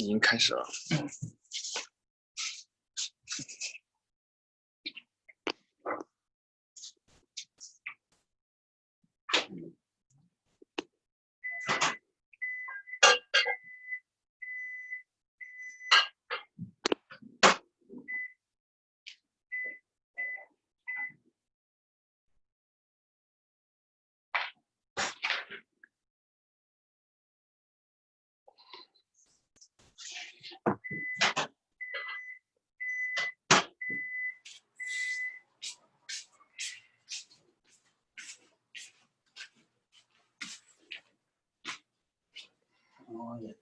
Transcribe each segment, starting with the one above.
已经开始了。Oh, yeah.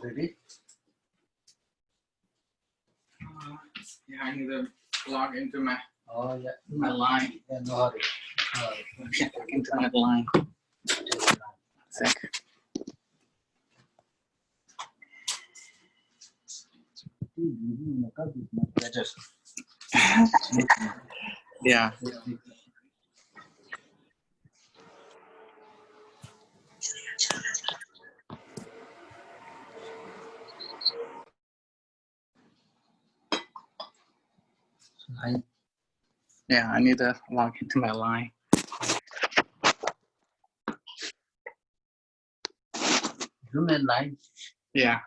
Ready? Yeah, I need to log into my Yeah. my line. Yeah, no hurry. Okay, log into my line. Sec. Better. Yeah. Yeah, I need to log into my line. Human line. Yeah.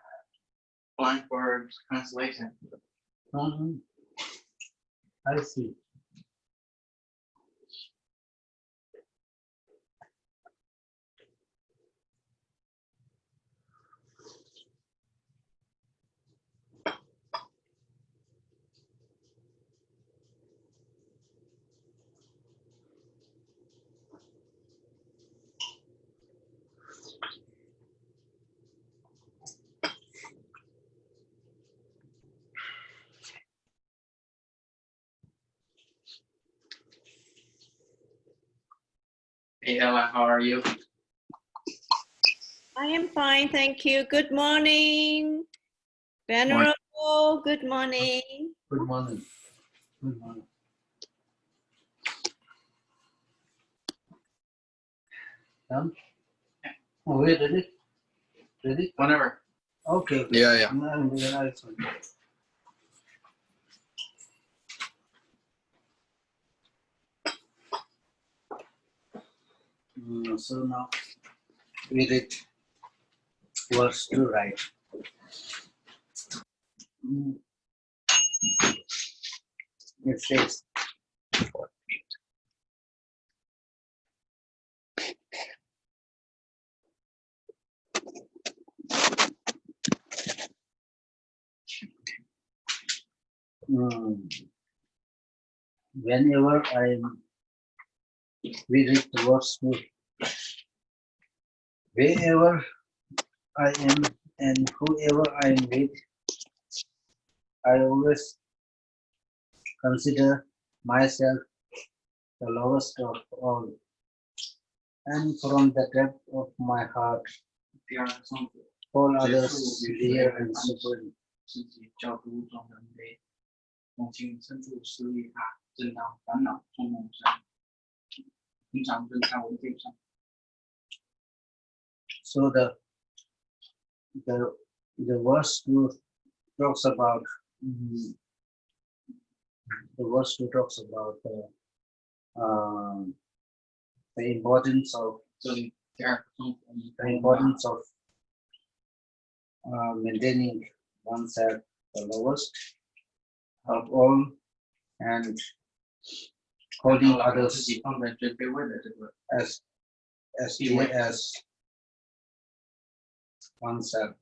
Line for translation. I see. Hey Ella, how are you? I am fine, thank you. Good morning. Venerable, good morning. Good morning. Good morning. Done? Oh, wait, ready? Ready? Whenever. Okay. Yeah, yeah. So now we read verse 2, right? It says, whenever we read the verse 2, wherever I am and whoever I am with, I always consider myself the lowest of all, and from the depth of my heart, all others dear and supreme. 自己较不中人类，梦境深处思虑他，正当烦恼中梦山，平常跟他为对象。 So the verse 2 talks about the importance of maintaining oneself the lowest of all and holding others as dear as oneself.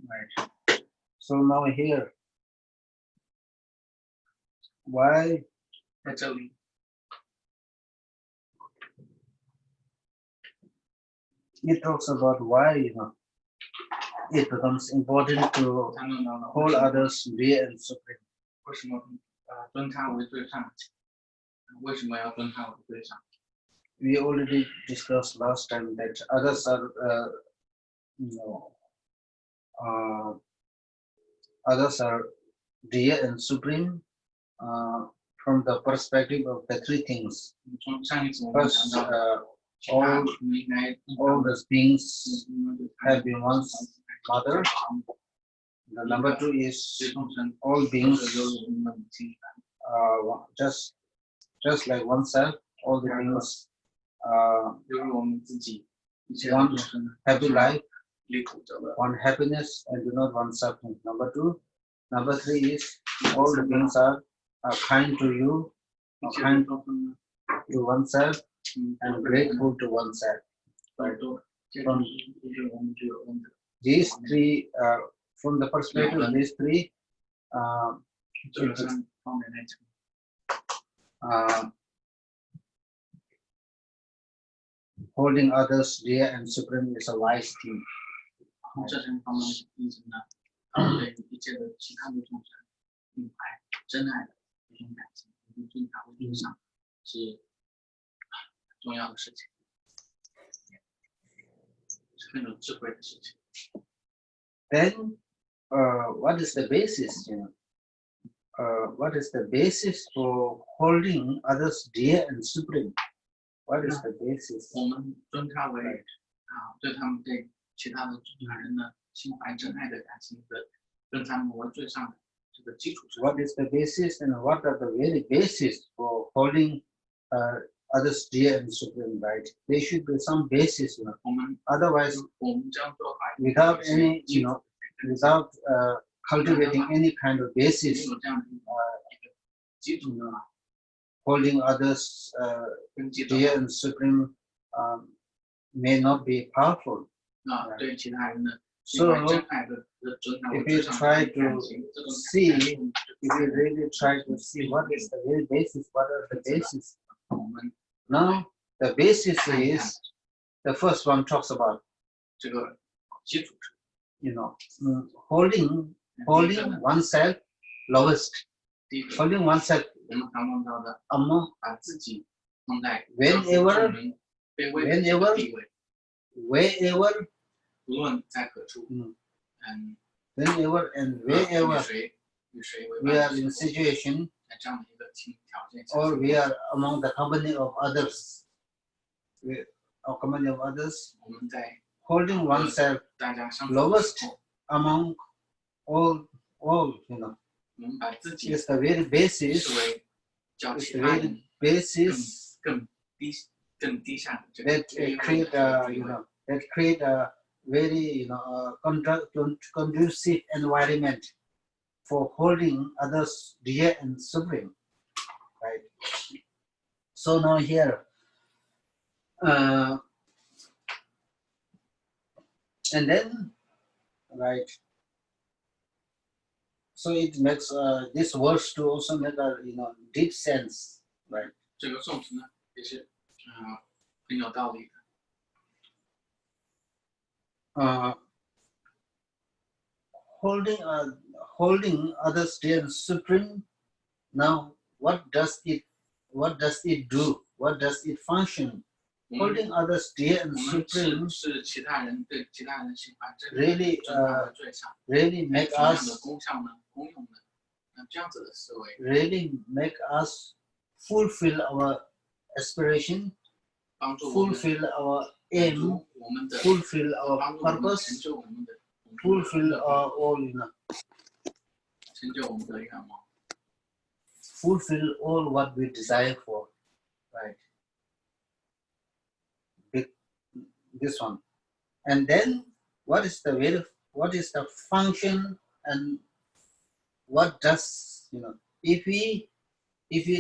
Right. So now here, why actually it talks about why it becomes important to hold others dear and supreme. 为什么尊他为最上？为什么要尊他为最上 we already discussed last time that others are, others are dear and supreme from the perspective of the three things. 从上一次我们 First, 讲到， all 我们应该 the beings have been once mother. The number two is 对众生 all 都 beings 是由我们的母亲 just like oneself, all the beings 由于我们自己一切 want 众生 happy life, 离苦得乐。 want happiness, and do not want suffering. Number two. Number three is all the beings are kind to you, 一切 kind 众生呢， to oneself, and grateful to oneself. 都这种就是我们就有恩德。 These three, from the perspective of these three, 这三方面来讲， holding others dear and supreme is a wise thing. 从这三方面因此呢，他们对一切的其他的众生明白真爱的一种感情，一种尊他为尊上是很重要的事情，是很有智慧的事情。 Then, what is the basis? What is the basis for holding others dear and supreme? What is the basis? 我们尊他为对他们对其他的人呢心怀真爱的感情的，尊他们为最上的这个基础是。 What is the basis and what are the very basis for holding others dear and supreme, right? There should be some basis, 我们 Otherwise, 我们这样做的话 without any, without cultivating any kind of 没 basis, 有这样的一个基础呢， holding others 根基的 dear and supreme may not be powerful. 对其他人的 So, 真爱的尊他为 if 最 you 上 try 的 to 感情，这种 see, 感情 if you really try to see what is the very basis, what are the basis? 我们 Now, the basis is, the first one talks about, 这个基础是 holding oneself lowest, 第一个， holding oneself 我们常用到的 among 把自己放在 Whenever- 众人卑微的这个地位， wherever, 无论在何处， whenever and 与 wherever 谁为 we are 伴 in 的 situation 在这样的一个条件下， or we are among the company of others, or company of others, 我们在 holding oneself 大家相处 lowest 的时候， among all, 我们把自己 is the very basis, 视为较 is 其 the 他 very 人 basis 更低下的这个 that 卑微 create 的 a, 地位。 that create a very, conducive environment for holding others dear and supreme, right? So now here, and then, right? So it makes this verse to also make a deep sense, right? 这个宋词呢，也是很有道理的。 Holding others dear and supreme. Now, what does it do? What does it function? Holding others dear and 我们 supreme 是其他人对其他人心怀真 Really, 尊他为最上， really 有 make 什么样的 us 功效呢？功用呢？那这样子的思维 really make us fulfill our aspiration, 帮助我们 fulfill our 满 aim, 足我们的， fulfill our 帮助我们成 purpose, 就我们的 fulfill our all, 成就我们的愿望， fulfill all what we desire for, right? This one, and then what is the function, and what does if we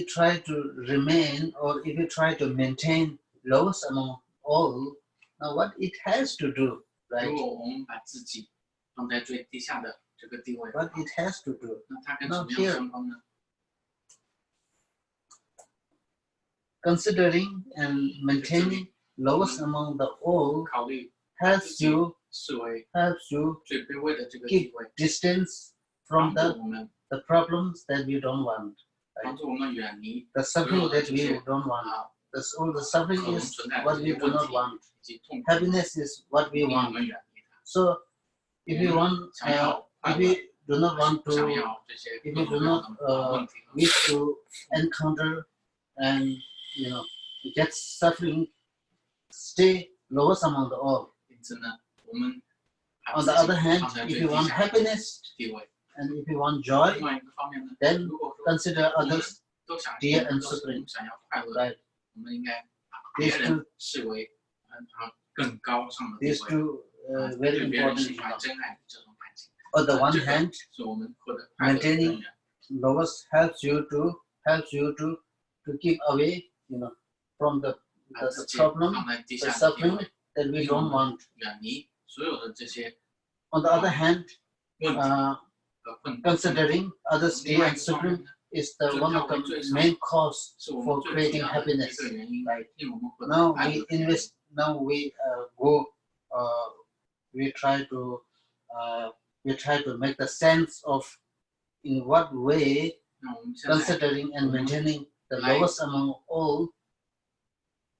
try to remain, or if we try to maintain lowest among all, now what it has to do, 如 right? 果我们把自己放在最低下的这个地位， What it has to do, 那它跟什么样相关呢？ considering and maintaining lowest among the all 考虑 helps you 视为 最卑微的这个 keep 地位， distance 帮 from 助我们 the problems that we don't want, 帮助我们远离 the suffering that we don't want. This, all the suffering is what we do not want. Happiness is what we want. So if we want, if we do not want to, if we do not wish to encounter and get suffering, stay lowest among the all. On the other hand, if you want happiness and if you want joy, then consider others dear and supreme. Right? These two very important. On the one hand, maintaining lowest helps you to keep away, from the problem, the suffering that we don't want. On the other hand, considering others dear and supreme is the one of the main cause for creating happiness. Right? Now we invest. Now we we try to make the sense of in what way considering and maintaining the lowest among all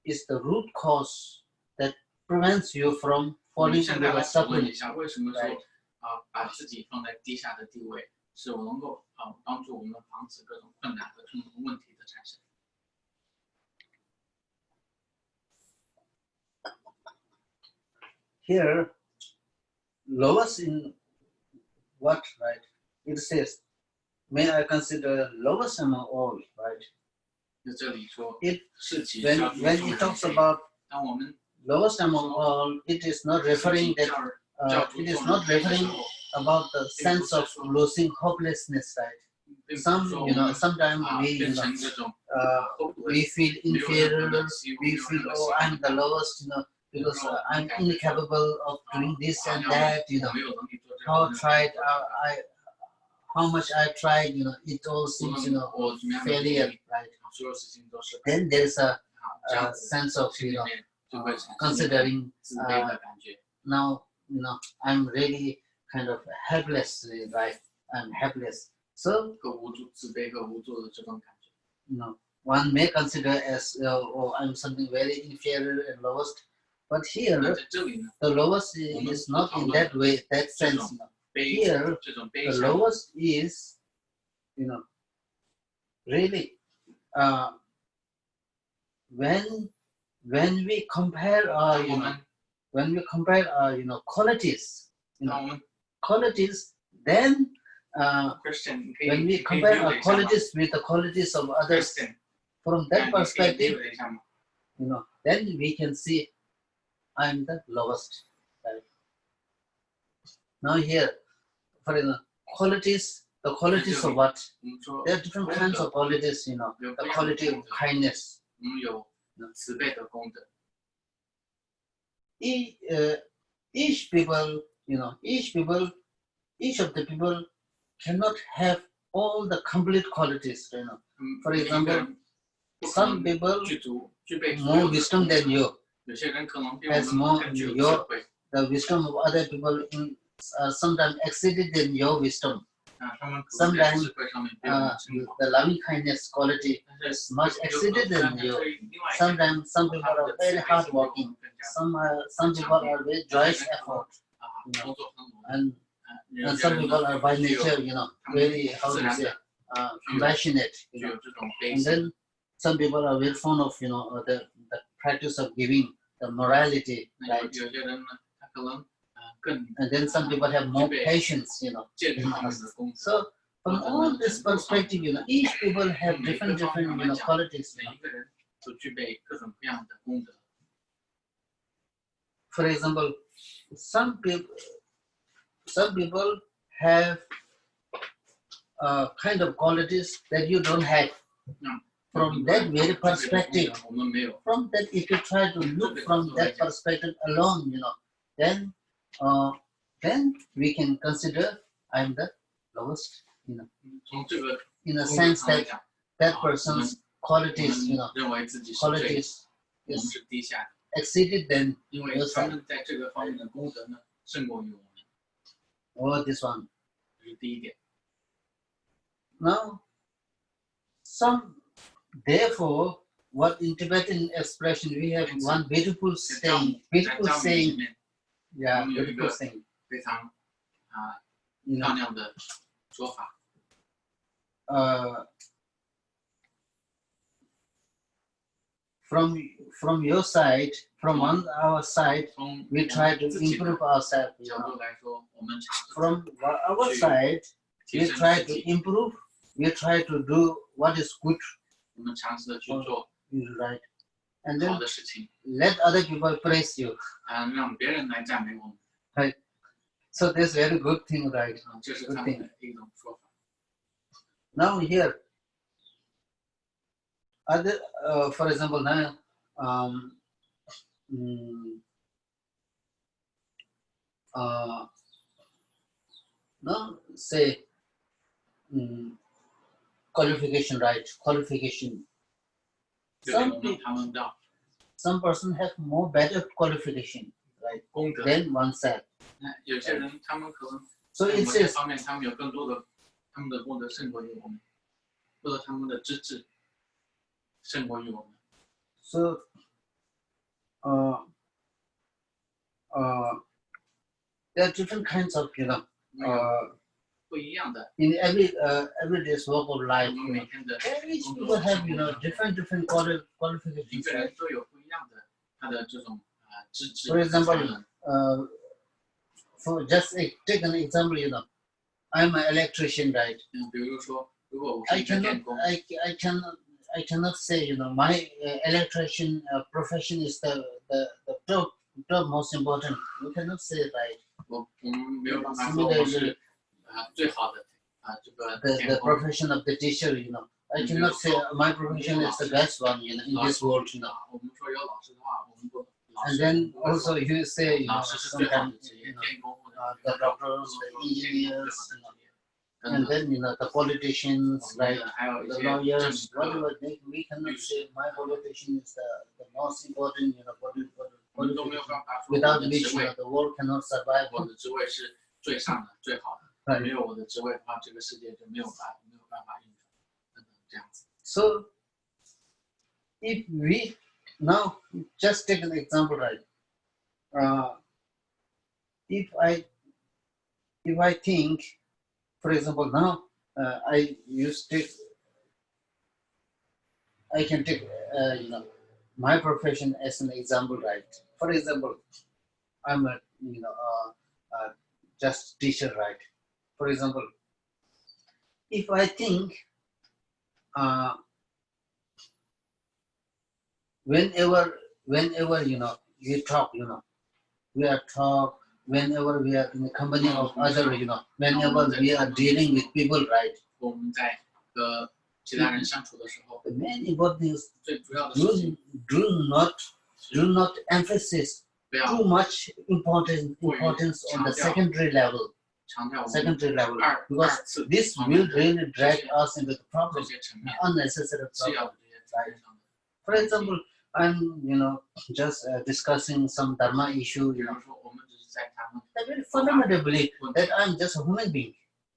is the root cause that prevents you from falling into the suffering. Right? 把自己放在低下的地位，是我能够帮助我们防止各种困难和种种问题的产生。Here, lowest in what, right? It says, may I consider lowest among all, right? 在这里说， when it talks about lowest among all, it is not referring that it is not referring about the sense of losing hopelessness, right? Sometimes we feel inferior, we feel, oh, I'm the lowest, because I'm incapable of doing this and that, how much I tried, it all seems, failure, right? Then there's a sense of, considering now, I'm really kind of helpless, right? I'm helpless. So, one may consider as, oh, I'm something very inferior and lowest. But here, the lowest is not in that way, that sense. Here, the lowest is, really, when we compare our, qualities, qualities, then when we compare our qualities with the qualities of others, from that perspective, then we can see I'm the lowest. Right? Now here, for qualities, the qualities of what? There are different kinds of qualities, the quality of kindness. Each people, each of the people cannot have all the complete qualities. For example, some people more wisdom than you, has more the wisdom of other people sometimes exceeded than your wisdom. Sometimes the loving kindness quality is much exceeded than you. Sometimes some people are very hardworking. Some people are very joyous effort, and some people are by nature, very, how do you say, compassionate. And then some people are very fond of, the practice of giving, the morality, right? And then some people have more patience, So from all this perspective, each people have different qualities. For example, some people have kind of qualities that you don't have. From that very perspective, from that, if you try to look from that perspective alone, then we can consider I'm the lowest, in a sense that that person's qualities, qualities is exceeded than yourself. Or this one. Now, therefore, what in Tibetan expression we have one beautiful saying, yeah, beautiful saying. 非常You 漂 know, 亮的说法。 from your side, from on our side, 从 we try to 自己的 improve ourselves. You 角 know. 度来说，我们尝试 From our 去 side, 提 we 升 try 自 to 己， improve. We try to do what is good, 我们尝试的去做 right, and 好 then 的事情， let other people praise you. 让别人来赞美我们， Right. So that's very good thing, right? 这是他们的一种说法。 Now here, other, for example, now, now say qualification, right? Qualification. 对我们他们的 Some person have more better qualification, right, 功德， than oneself. 有些人他们可能 So 在 it 某些 says, 方面他们有更多的，他们的功德胜过于我们，或者他们的资质胜过于我们。 so, there are different kinds of, 不一样的， in everyday's walk of 我 life, 们每天的 each 工 people 作 have, 生活当中 different 每 qualifications. 个 Right? 人都有不一样的他的这种资质 For 才 example, 能。 for just take an example, I'm an electrician, right? 比如说，如果我是 I 一个 cannot, 电工， I cannot say, my electrician profession is the top most important. You cannot say, right? 我们没有办法说我是最好的这个 The 电工。 profession of the teacher, I cannot say my profession is the best one, in this world, 我们说有老师的话，我们不老 And 师 then 不会说 also you say, 老师是最好的 sometimes, 职业，电工或者 the doctors, the engineers, and then the politicians, right? 还有一 The 些 lawyers, 政客， whatever, we cannot say my politician is the most important, 我们都没有办法说我 without 的 which 职位， the world cannot survive. 我的职位是最上的、最好的。 Right. 没有我的职位的话，这个世界就没有办法运转，等等这样子。 So, if we now just take an example, right? If I think, for example, now I can take my profession as an example, right? For example, I'm a just teacher, right? For example, if I think whenever we talk, we are talk whenever we are in the company of other, whenever we are dealing with people, right? 我们在和其他人相处的时候， The main important thing is 最主要的事情 do not emphasize 不要 too much importance on the secondary level, 强调我们 secondary level, 二 because 次 this 方面 will 的 really drag us into the 这 problem, 些层面， unnecessary 次要 problem. 的这些层面上的。 For example, I'm just discussing some dharma issue, 比如说，我们只是在谈论 I very fundamentally that I'm just a human being.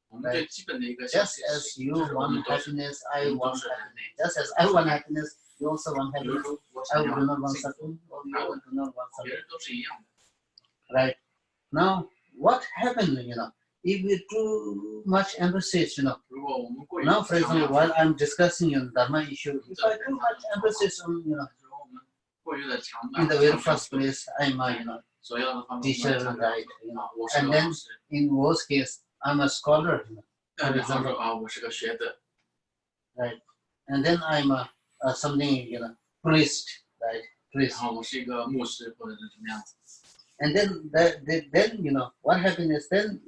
我们最基本的一个 Just as you 就是我 want 们都是 happiness, I 我们都 want 是人 happiness. 类。 Just as I want happiness, you also want 比如 happiness. 说，我 I 想要 do not want 幸福， suffering, or you do not want 别 suffering. 人都是一样的。 Right? Now, what happened, if we too much emphasis, 如果我们过于 now, for 强调 example, while I'm discussing dharma issue, if I too much emphasis on, 如果我们过于的强调 in the very first place, I'm a, 所要的方面， teacher, 强调 right? 我是 And 个 then 老师， in worst case, I'm a scholar, 然后说我是个学者， right? And then I'm a something, priest, right? 然 Priest. 后我是一个牧师或者是什么样子。 And then what happened is then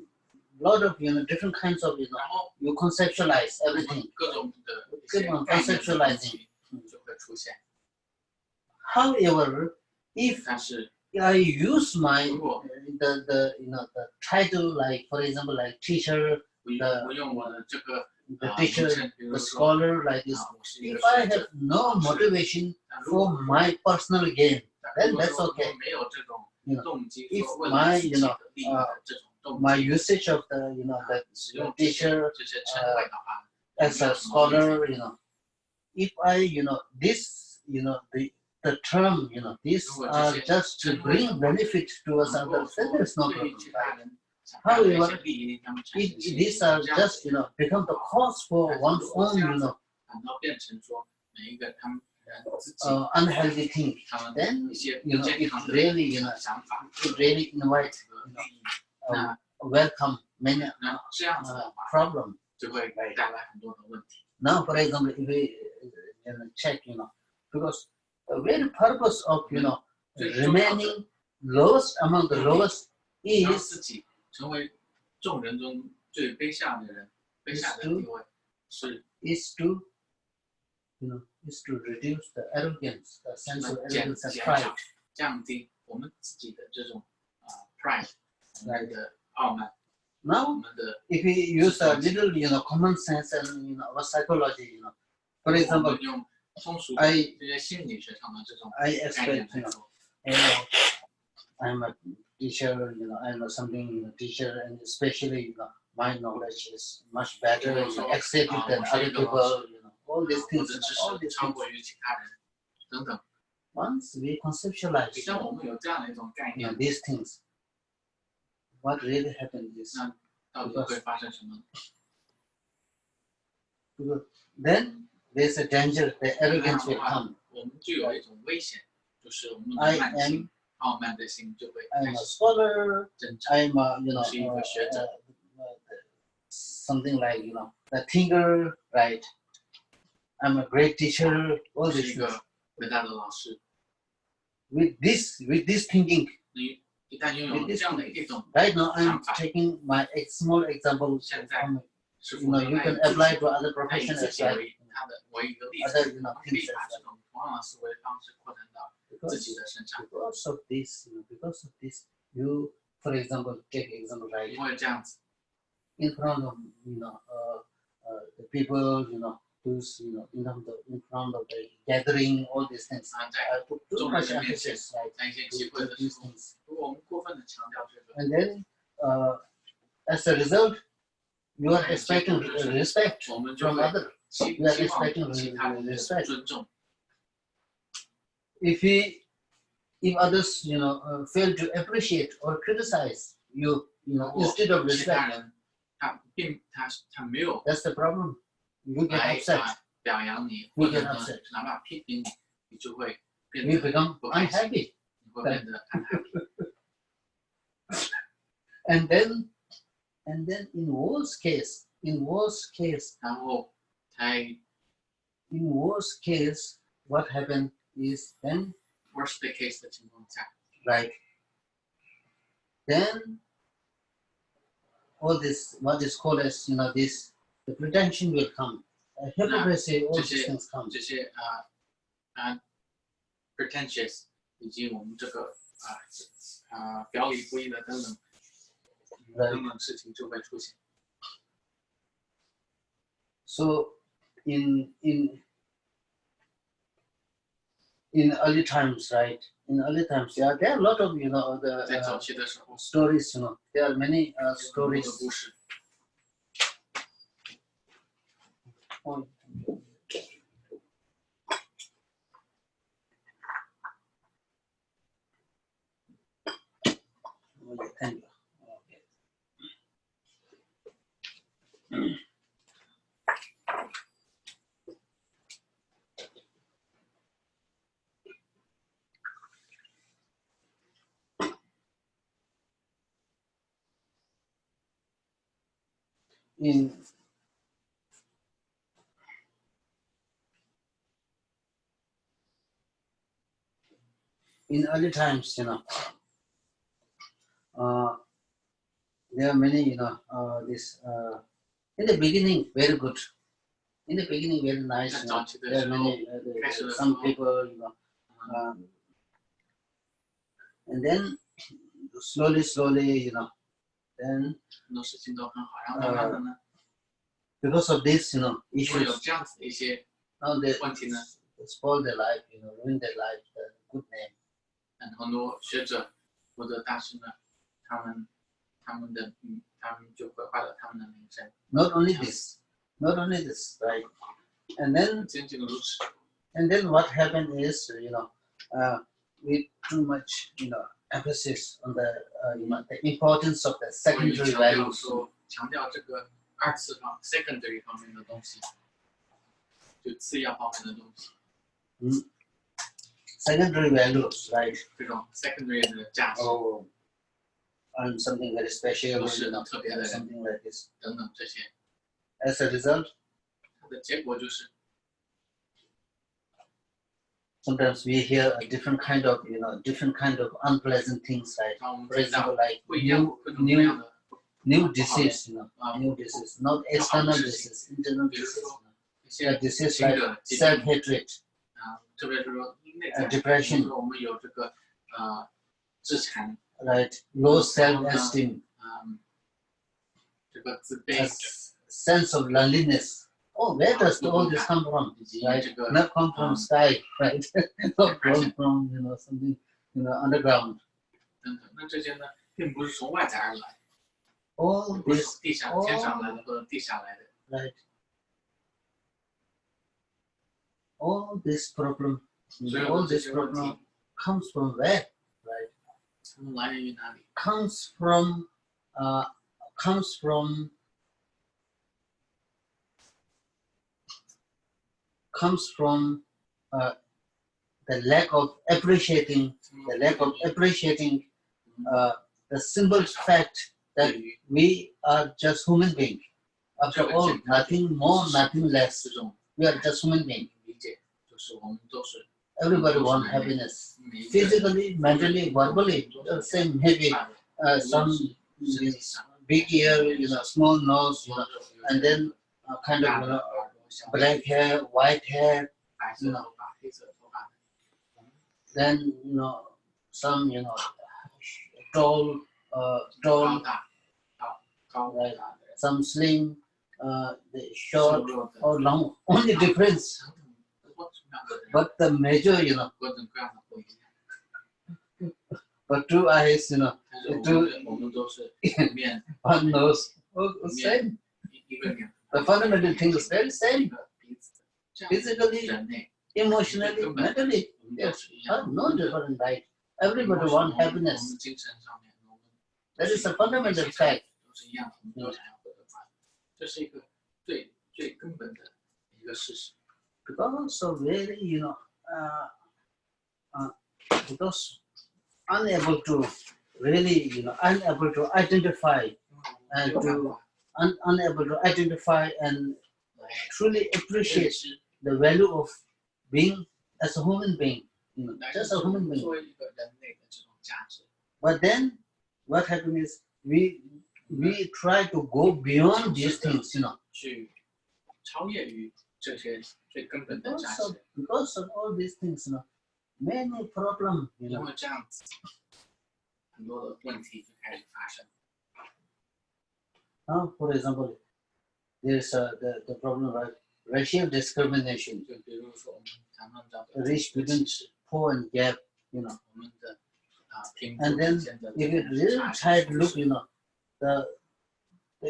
lot of different kinds of 然后 you conceptualize 我们 everything. 各种的一各种些概念的 conceptualizing 东西就会出现。 However, if 但是 I use my 如果 the title, like for example, like teacher, 不用我的这个 the 名 teacher, 称，比如 the 说 scholar, like this. 我是一个 If I 学 have 者， no motivation 但如果 for my personal gain, 如果 then that's 说 okay. 我没有这种 You know, 动机， if 说为 my 了自己的利益的这种动 my 机， usage of the the 使用 teacher 这些称谓的话， as a scholar, if I this the term, these are just to bring benefit to us others, then there's no problem. Right? However, if these are just, become the cause for one's own, unhealthy thing, then, it really invites, welcome many problems. Now, for example, if we check, because the very purpose of, remaining lowest among the lowest is to reduce the arrogance, the sense of arrogance and pride. Right. Now, if we use a little, common sense and our psychology, for example, I expect, I'm a teacher, I'm a something teacher, and especially, my knowledge is much better, accepted than other people, all these things, Once we conceptualize, these things, what really happens is, because then there's a danger, the arrogance will come. I'm a scholar, I'm a, something like, the thinker, right? I'm a great teacher, all these things. With this thinking, right now I'm taking my small example. You can apply to other professions as well. Other things as well. Because of this, you, for example, take example, right? In front of the people, who's in front of the gathering, all these things. I put too much emphasis, right, to these things. And then, as a result, you are expecting respect from others. You are expecting respect. If others, fail to appreciate or criticize you, instead of respect, that's the problem. You get upset. You get upset. You become unhappy. And then in worst case, what happened is then, worst case 的情况下 right, then all this, what is called as, the pretension will come, hypocrisy, all these things come. 这些pretentious 以及我们这个表里不一的等等事情就会出现。So in early times, right? In early times, yeah, there are a lot of the stories. There are many stories. Thank you. In early times, there are many, this in the beginning very good. In the beginning very nice. There are many, some people, and then slowly, then because of this, issues, now they spoil their life, ruin their life, their good name. 很多学者或者大师们，他们就毁坏了他们的名声。Not only this, right? And then And then what happened is, with too much, emphasis on the, the importance of the 关于 secondary 强调 values. 说强调这个二次方 secondary 方面的东西，就次要方面的东西， Secondary values, right? 这种 secondary 的价值 Oh, and something very special, 都是特别的 something like this. 等等这些， As a result, 它的结果就是 sometimes we hear a different kind of, different kind of unpleasant things, right? 当我们 For 听到 example, like 不一样各种各样的 new disease, new disease, not external 不好的事情。 disease, internal 比如 disease. 说一 Yeah, 些 disease 新 like 的疾病 self-hatred, 特别是说内在 depression 比如说我们有这个自残， right? Low self-esteem, 这个自 a 卑， sense of loneliness. Oh, where does all this come from? 以及 Right? 这个 Not come from sky, right? Not come from something underground. 等等，那这些呢，并不是从外在而来， All 不是 this, 从地上天上来的或者地下来的， right? All this problem, 所有 all 的这 this 些问题 problem comes from where? Right? 它们来源于哪里？ Comes from, comes from, comes from the lack of appreciating, the simple fact that we are just human beings. After all, nothing more, nothing less. 这种 We are just human beings. 理解，就是我们都是 Everybody wants happiness. 每一个人 Physically, mentally, verbally, the same maybe 快乐， some 身体上 big ear, small nose, 有的 and then kind 大 of 的耳朵、小 black hair, white hair, 白色头发、黑色头发， then some tall, 高 tall, 大、高 right, 大的人， some slim, the 瘦 short 弱的， or long. Only difference, 各种各样的人， but the major, 各种各样的不一样。 but two eyes, 但是我们都是面 one nose, same. 一个脸， The fundamental thing is very 一 same. 个鼻子，这样 Physically, 人类 emotionally, mentally, 我们都 yes, 是一样。 no different, right? Everybody 我 wants 们 happiness. 精神上面，我们 That is a fundamental fact. 都是一样的，我们都想要获得快乐，这是一个最根本的一个事实。 Because of very, because unable to really, unable to identify and 有办 to 法 unable to identify and 来 truly 认 appreciate 知， the value of being as a human being, 来 just a human 认知 being. 作为一个人类的这种价值。 But then what happens is we try to go beyond these things, 去超越于这些最根本的价 because 值， of all these things, many problems, 因为这样子，很多的问题就开始发生。 For example, there's the problem of racial discrimination, 就比如说我们谈论到的 rich 歧 between 视， poor and gap, 我们的贫富 And 之 then 间的 if you 这 really 种 try 差 to 距 look, the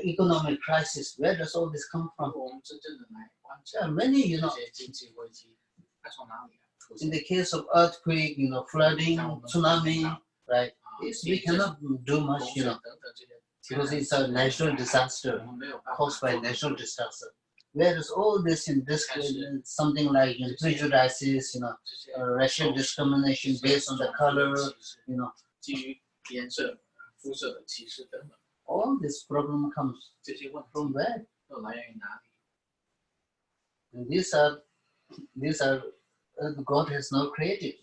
economic crisis, where does all this come 如 from? 果我们真正的来观 There 察 are many, 这些经济危机，它从哪里来出 in 现？ the case of earthquake, flooding, tsunami, right? 啊， We 地震、 cannot do 洪 much, 水等等这些天 because 然 it's a 自然 natural 灾害， disaster 我们没有办法 caused by 做 natural disaster. Whereas all this in this Yes. something like prejudices, 这些 racial discrimination based on the color, 歧视基于颜色、肤色的歧视等等， all this problem comes 这些问 from 题 where? 都来源于哪里？ And these are God has not created,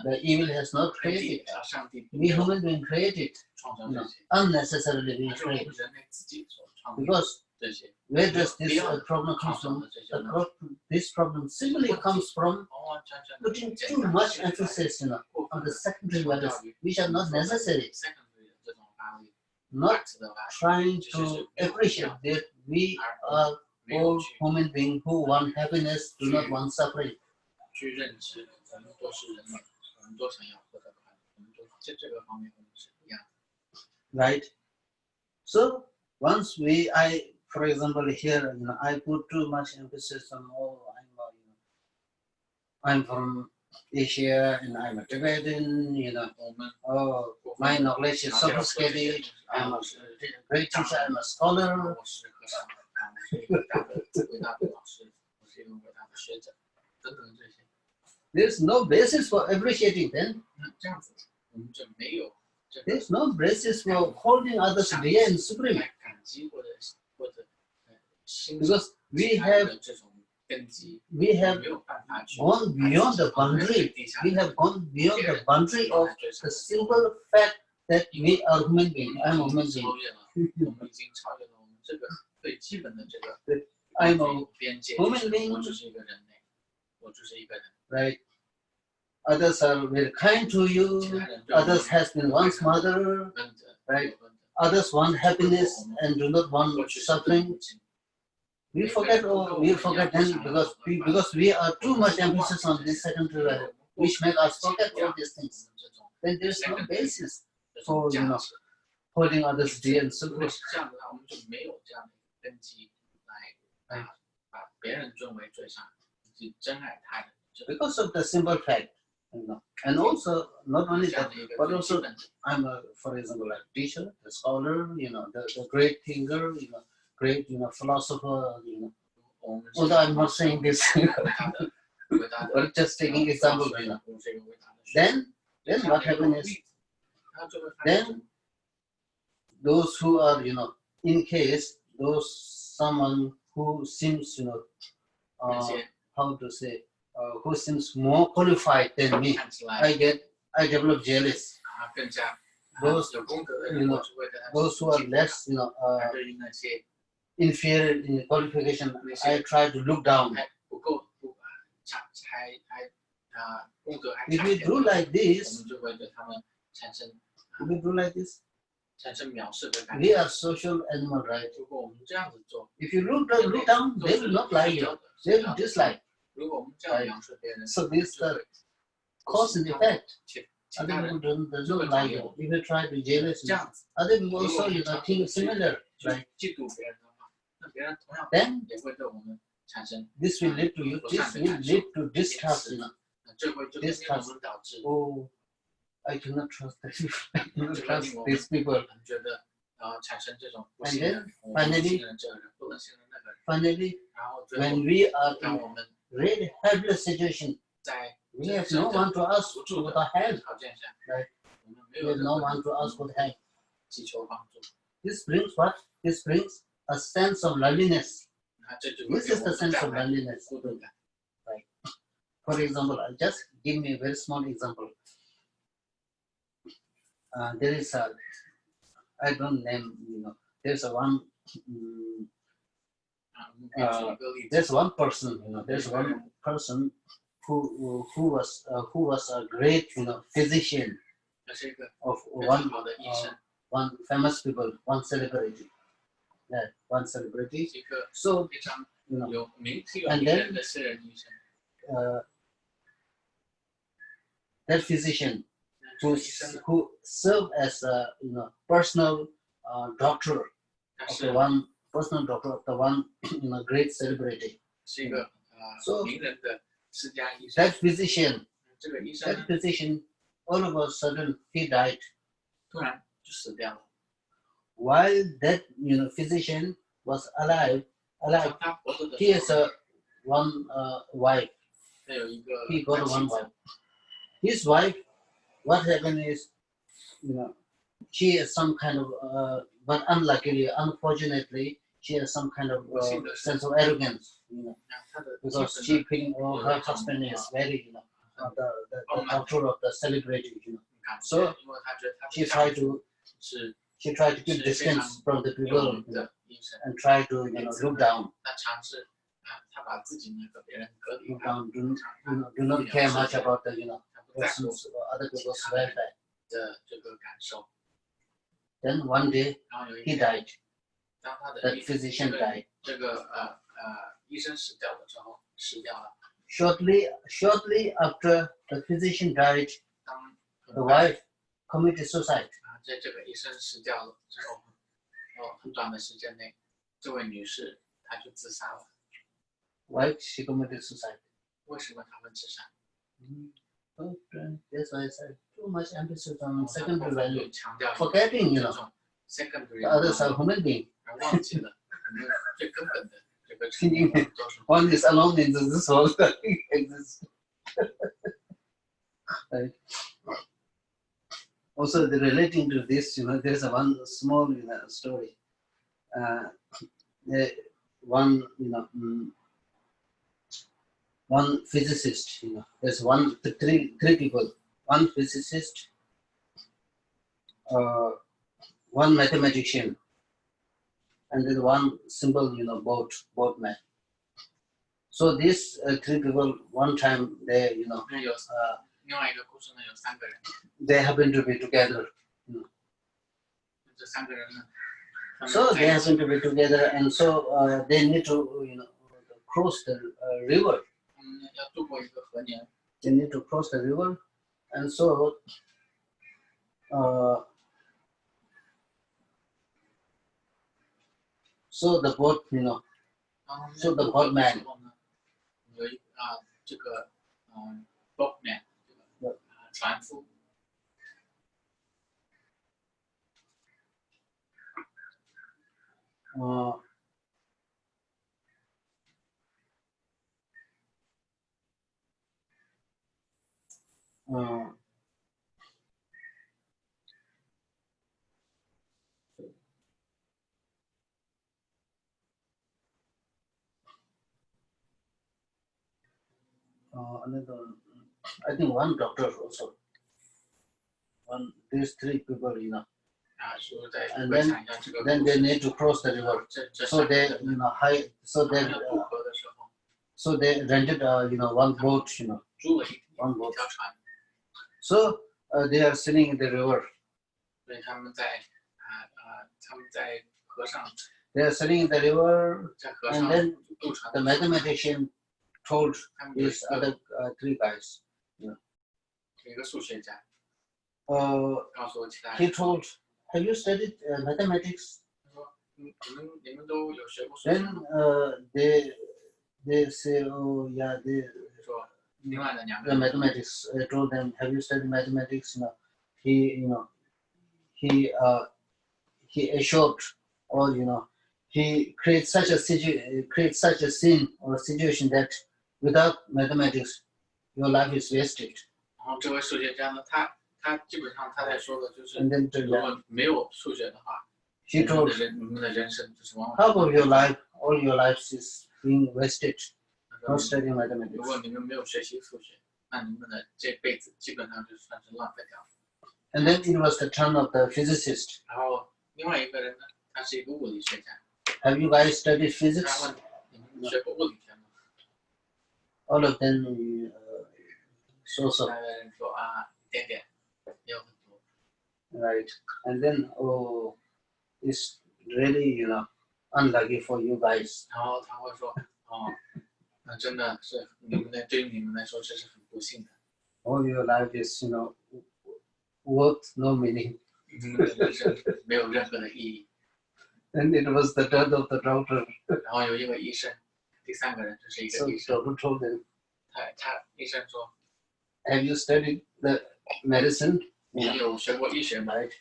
the evil has not 上 created. 帝上帝 We human being created, 创造这些， unnecessarily we 还是我们 create. 人类自己所创造 Because 这些？ where does this Beyond problem come 创造 from? 的这些问题， This problem simply comes from 完完全全的 putting 简 too 单 much 的 emphasis, 过 on 分 the 的 secondary 强 values, 调于 which are not necessary. secondary 的这种压力， Not 次的压力， trying to appreciate that we are 没有 all 去 human beings who want happiness, do not want suffering. 去认知，我们都是人类，我们都想要获得快乐，我们都在这个方面我们是一样的。 Right? So once for example, here, I put too much emphasis on, I'm from Asia and I'm a Tibetan, oh, my knowledge is sophisticated, I'm a great teacher, I'm a scholar. There's no basis for appreciating them. There's no basis for holding others dear and supreme. Because we have gone beyond the boundary. We have gone beyond the boundary of the simple fact that we are human beings. I'm a human being. I'm a human being. Right. Others are very kind to you. Others has been once mother. Right. Others want happiness and do not want suffering. We forget them because we are too much emphasis on this secondary value, which make us forget all these things. Then there's no basis for holding others dear and supreme. Because of the simple fact, and also not only that, but also I'm for example, a teacher, a scholar, the great thinker, great, philosopher, Although I'm not saying this, but just taking example, Then what happens is, then those who are, in case someone who seems, how to say, who seems more qualified than me, I develop jealous. Those who are less, inferior in qualification, I try to look down. If you do like this, we are social animal, right? If you look down, they will not like you. They will dislike. Right? So this is the cause and effect. Other people don't like you. If you try to jealous, other people also think similar, right? Then this will lead to you. This will lead to distrust. Distrust. Oh, I cannot trust them. I cannot trust these people. And then finally, when we are in really helpless situation, we have no one to ask for the help. Right? We have no one to ask for help. This brings what? This brings a sense of loneliness. This is the sense of loneliness. Right. For example, I'll just give me a very small example. There is a, I don't name, there's a one, there's one person, there's one person who was a great, physician of one famous people, one celebrity. Yeah, one celebrity. So, and then that physician who served as a personal doctor of the one great celebrity. So that physician all of a sudden he died. While that physician was alive, he has one wife. He got one wife. His wife, what happened is, she has some kind of, but unfortunately, she has some kind of sense of arrogance, because she feeling her husband is very, the doctor of the celebrity, So she tried to keep distance from the people and try to look down. Look down. Do not care much about the person's or other people's welfare. Then one day he died. That physician died. Shortly after the physician died, the wife committed suicide. Why she committed suicide? 为什么他们自杀？ But that's why I said too much emphasis on 他 secondary 过分 value, 强调 forgetting, you 这 know, 种 secondary the others are value， human being. 而忘记了我们最根本的这个成因都是 One is alone in this world exists. Right. Also, relating to this, you know, there's a one small, you know, story. One, you know, one physicist, you know, there's three people, one physicist, one mathematician, and then one simple, you know, boatman. So these three people, one time they, you know, 有另外一个故事呢，有3个人， they happen to be together. 这3个人呢，他们 So 在 they 一起 happen to be together, and so they need to, you know, cross the river. 他们要渡过一个河流， They need to cross the river, and so so the boat, you know, 然后他们 So 在 the 渡河的 boatman 时候呢，有这个boatman 这个船夫，another, I think one doctor also. These three people, you know, 说在 and 分 then 享一下这个 then 故 they 事。 need to cross the river. 这 So 3个 they, 人 you 呢， know, so 他 they 们要渡河的时候， so they rented, you know, one boat, you know, 租了一 one boat. 条船， So they are sitting in the river. 所以他们在河上， They are sitting in the river, 在河 and 上 then 渡船 the 的时候呢， mathematician told 他们有 these other three guys. 一个数学家 Uh, 告诉其他 he 人说， told, "Have you studied mathematics?" 他说你们都有学过数学 Then 吗？ they say, "Oh yeah, they." 说另外的2个 The 人 mathematics. I told them, "Have you studied mathematics?" You know, he assured, or you know, he creates such a scene or situation that without mathematics, your life is wasted. 然后这位数学家呢，他基本上他在说的就是， And then 如果没有数学的话， he told, 你们的人生就是往往 "Half of your life, all your lives is being wasted 他 not 说 studying 如 mathematics." 果你们没有学习数学，那你们的这辈子基本上就算是浪费掉了。 And then it was the turn of the physicist. 然后另外一个人呢，他是一个物理学家， Have you guys studied 他 physics? 问你们学过物理学吗？ All of them, so 其他的人说一点点，没有很多。 right? And then, oh, it's really, you know, unlucky for you guys. 然后他会说，那真的是对于你们来说这是很不幸的， All your life is, you know, worth no meaning. 你们的人生没有任何的意义。 And it was the turn of the doctor. 然后有一位医生，第3个人就是一个 So 医生， doctor told him, 医生说， "Have you studied the medicine? 你有学过医学吗？ Right?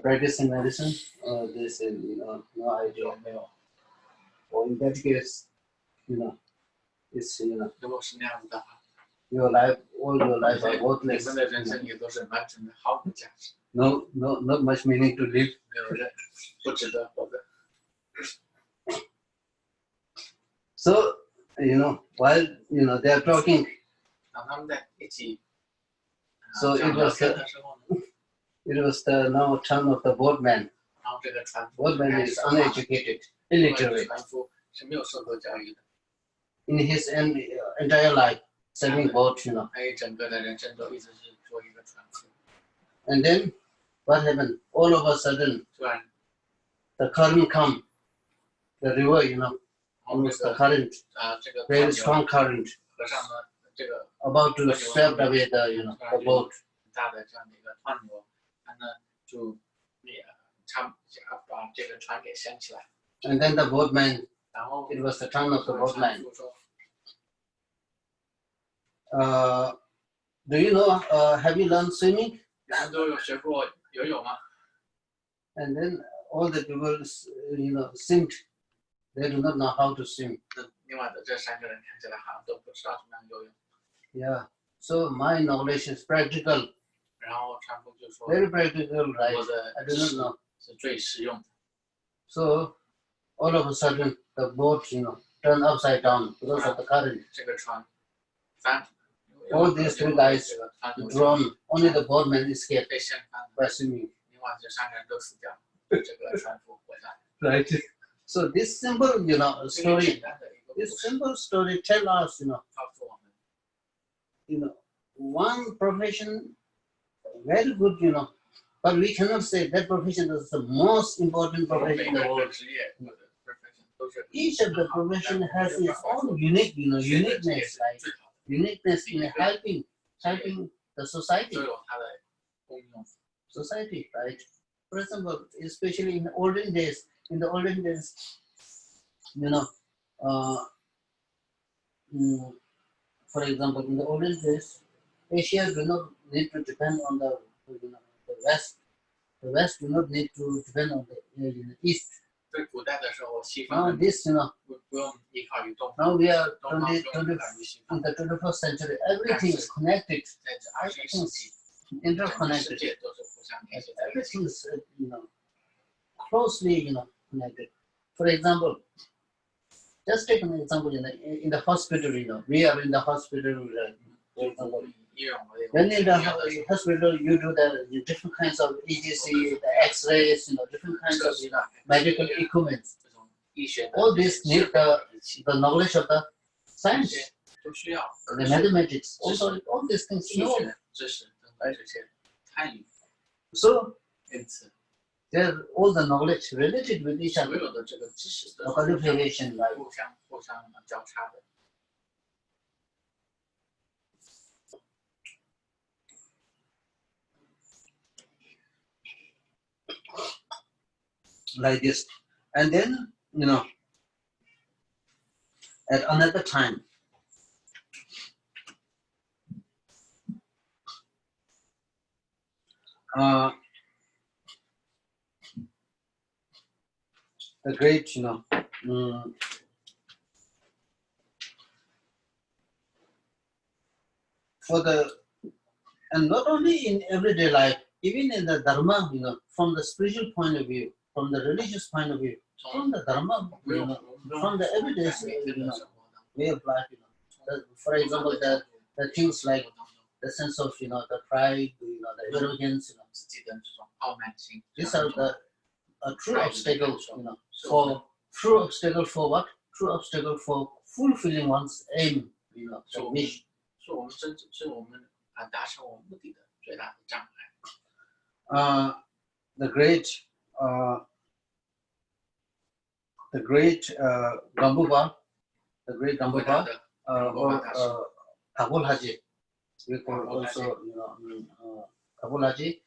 Practicing medicine?" They said, "No idea." 没有。 Or in that case, you know, it's, you know, 如果是那样子的话， your life, all your life are 你 worthless. 们的人生也都是完全的毫无价值， Not much meaning to live. 没有不值得活的。 So, you know, while, you know, they are talking, 当他们在一起 So 这样 it 聊 was 天的时候呢， it was the now turn of the boatman. 然后这个船夫 Boatman is uneducated, 因为 illiterate. 船夫是没有受过教育的， In his entire life, sailing boat, you know. 他一整个的人生都一直是做一个船夫。 And then, what happened? All of a sudden, 突然， the current come, the river, you know, 然后 almost 这 the 个 current, 这个 very 河流 strong current, 河上的这个 about to swept away the, you know, the boat. 很大的这样的一个湍流，它呢就把这个船给掀起来， And then the boatman, 然后 it was the turn of the boatman. 船夫说 Do you know, have you learned swimming? 你们都有学过游泳吗？ And then all the people, seemed they do not know how to swim. 那另外的这3个人看起来好像都不知道怎么样游泳。 Yeah. So my knowledge is practical, 然后传福就说 very practical, right? 我的 I do 知 not 识 know. 是最实用的。 So all of a sudden the boat, turned upside down because of the current. 这个船翻， All these 3 guys 这个船 drowned. Only the boatman escaped 被掀翻了， by swimming. 另外这3个人都死掉了，这个船夫活下来。 Right. So this simple, 这个简 story, 单的一个故 this 事 simple story tell us, 告诉我们， one profession very good, but we cannot say that profession is the most important 每 profession in the 个 world. 职业或者 profession 都是 Each of the profession has its own unique, uniqueness, right? 最好的， Uniqueness in helping the 都 society, 有它的功用。 right? For example, especially in the olden days, for example, in the olden days, Asia do not need to depend on the West. The West do not need to depend on the East. 在古代的时候，西 Now 方 this, 不用依靠于东 now 方， we are 东方不用依靠于西方。 in the 21st century. Everything is connected, 在这21世纪，整个世 interconnected. 界都是互相联系在一起。 Everything is, closely, connected. For example, just take an example in the hospital. We are in the hospital. For example, 医院我也 when in 医 the 院的 hospital, you do the different kinds of EGC, the X-rays, different kinds of medical equipment. 这种医学的 All this need 设备仪器， the knowledge of the 这 science, 些都需要 the mathematics. Also, all these things. 医学知识等等这些参与。 So 因此， there all the knowledge related with each 所 other. 有的这个知识都 The 是 qualification, right? 互相交叉的。 Like this. And then, at another time, the great, and not only in everyday life, even in the dharma, from the spiritual point of view, from the religious point of view, from the dharma, 不用 from the everyday, 每天的生活当中， way of life, for example, the things like the sense of, the pride, the arrogance, 自己的这种傲慢心， these are the true obstacles, true obstacle for what? True obstacle for fulfilling one's aim, the wish. 是我们是我们达成我们目的的最大的障碍。 The great Gambuba,伟大的 or Kabul Haji, we call also, Kabul Haji.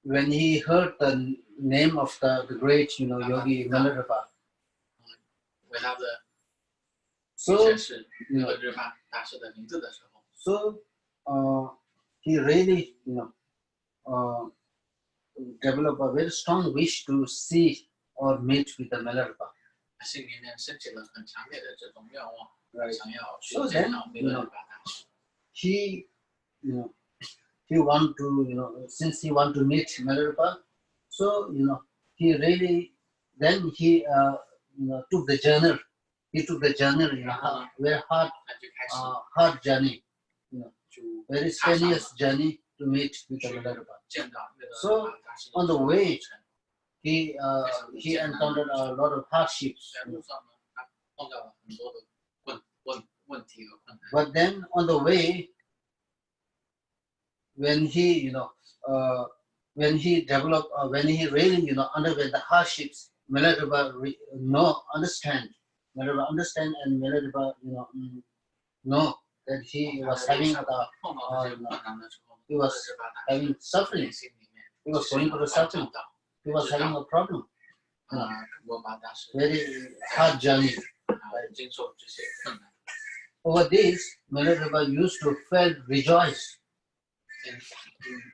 When he heard the name of the great, Yogi Milarepa, 伟大的 so 显示那个日巴大师的名字的时候， so he really, developed a very strong wish to see or meet with the Milarepa. 心里面升起了很强烈的这种愿望， Right. 想要去 So 见 then, 到那个日巴大师。 he want to, since he want to meet Milarepa, so he really, then he took the journey. He took the journey, very hard, 他就开始 hard journey, 就 very strenuous journey to meet with the Milarepa. 见到那个 So, 日巴大师。 on the way, he encountered a lot of hardships. 在路上呢，他碰到了很多的问题和困难。 But then on the way, when he developed, when he really underwent the hardships, Milarepa understand and Milarepa know that he was having 碰到这些困难的时候， he was 日巴大师 having suffering, 心里面 he was going through suffering, he was having a problem, 罗巴大师 very hard journey. Right? 经受这些困难。 Over this, Milarepa used to felt rejoice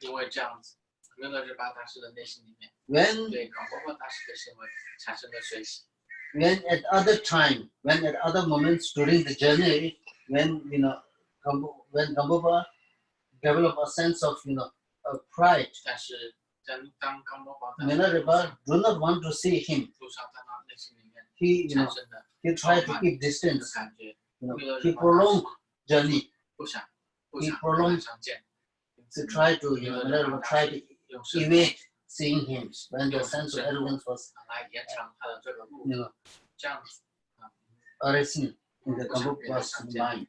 因为这样子，弥勒日巴大师的内心里面 when 对冈波波大师的行为产生了学习。 when at other time, when at other moments during the journey, when when Gambapa develop a sense of a pride, 但是当冈波波大师 Milarepa do not want to see him. 路上，当他内心里面 He 产生的 he tried to keep 的 distance. 感觉， He prolonged journey. 不想 He 跟他 prolonged 相见， to try to Milarepa tried to 用神 evade seeing him when the sense of arrogance was 来延长他的这个路， 这样子 arisen in the Gambapa's mind.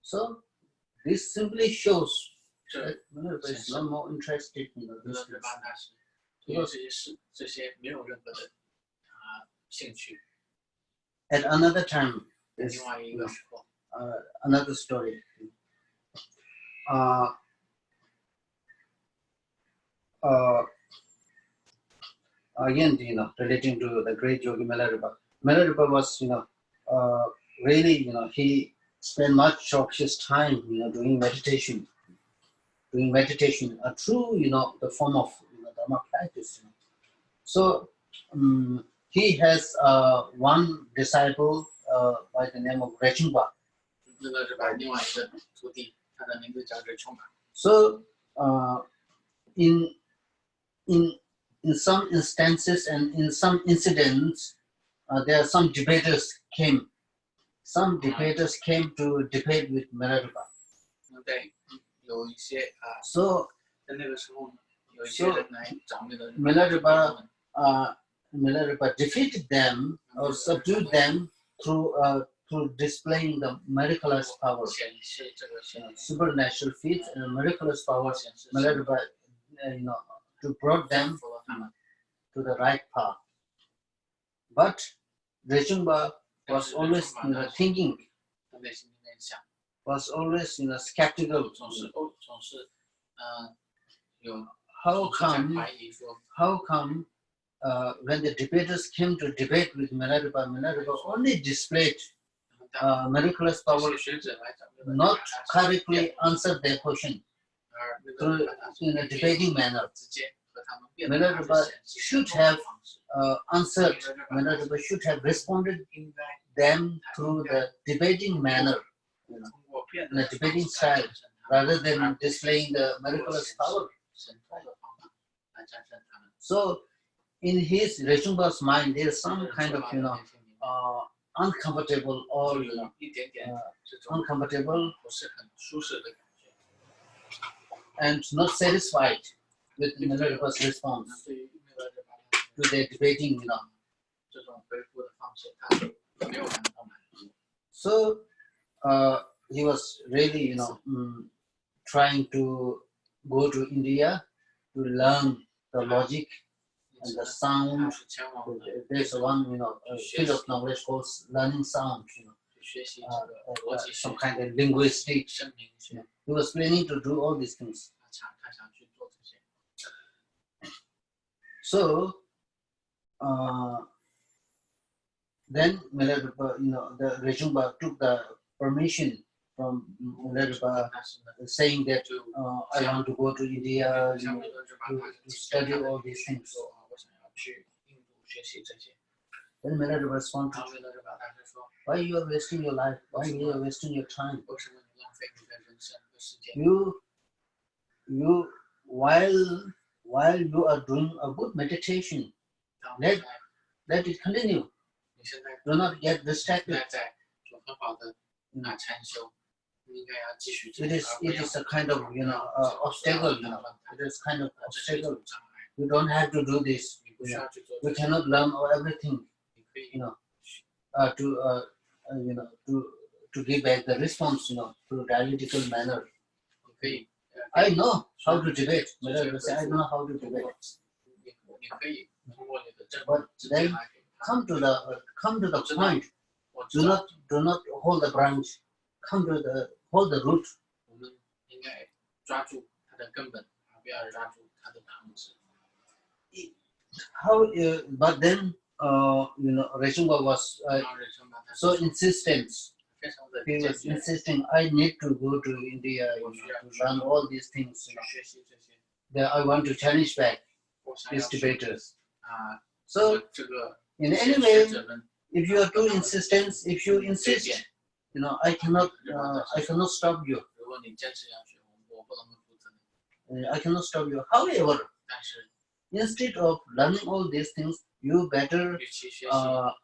So this simply shows that Milarepa is no more interested in 弥 this 勒日 things. 巴大师对这些事这些没有任何的兴趣。 At another time, 另外一个时候， another story. Again, relating to the great yogi Milarepa. Milarepa was, really, he spent much of his time, doing meditation. A true, the form of Dharma practice. So he has one disciple by the name of Rechungpa. 弥勒日巴另外一个徒弟，他的名字叫瑞冲巴。 So in some instances and in some incidents, there are some debaters came. Some debaters came to debate with Milarepa. 对，有一些 So 在那个时候呢，有一些人来找弥勒日巴， Milarepa defeated them or subdued them through displaying the miraculous power, 显示这个显示 supernatural feats and miraculous power. 显示 Milarepa, to brought them 服了他们。 to the right path. But Rechungpa was always thinking, 他内心里面想， was always skeptical. 总是有 How 总是在 come 怀疑说， when the debaters came to debate with Milarepa, Milarepa only displayed 当 miraculous 这 power, 些学者来找弥勒日 not 巴大师， correctly answered their question 而弥勒 through 日巴大师 in a debating manner. 直接和他们辩论，而 Milarepa 是显 should 示 have 方式 answered. Milarepa should have responded 应该 them through the debating manner, 通过辩 in 论 a debating style, rather than displaying the miraculous power. 神通的方法来战胜他们。 So, in his Rechungpa's mind, there is some kind of 内心里面 uncomfortable or 就有一点点这种 uncomfortable 不是很舒适的感觉。 and not satisfied with Milarepa's response 那对于弥勒日巴大师 to their debating. 这种回复的方式，他没有感到满足。 So, he was really, trying to go to India to learn the logic and the 他 sound. 是前往了 There's one, field of knowledge called learning sound. 去学习这个逻辑学 Some kind of linguistic. 声明学， He was planning to do all these things. 他想去做这些。 So, then Milarepa, the Rechungpa took the permission from Milarepa, 但是呢， saying that 就 I want to go to India 像弥勒日巴大师 to study all these things. 说我想要去印度学习这些。 Then Milarepa responded, 然后弥勒日巴大师说， why you are wasting your life? Why you are wasting your time? 为什么你浪费你的人生和时间？ You while you are doing a good meditation, 当你在 let it continue. 你现在 Do not get distracted. 在做很好的禅修，你应该要继续 It is a kind of obstacle. It is kind of 这是一 obstacle. 种障碍， You don't have to do this. 你不需要去做 We 这些， cannot learn everything. 你可以 To give back the response, through dialectical manner. 你可以 I know how to debate. Milarepa said, I know how to debate. 你可以通过你的正 But 直接 then 来给他。 come to the point. 我知 Do 道 not hold the branch. Hold the root. 我们应该抓住它的根本，而不要抓住它的藤枝。 But then Rajumba was 然后人生吧，他 so insistent. 非常的 He 坚 was 决， insisting, I need to go to India, to learn all these things. 去学习这些， That I want to challenge back 我想 these 要去 debaters. 啊， So 这个 in 这些 any 学 way, 者们 if you are too insistent, if you insist, I cannot stop you. 如果你坚持下去，我不能够负责你。 I cannot stop you. However, 但是 instead of learning all these things, you better, 与其学习 uh,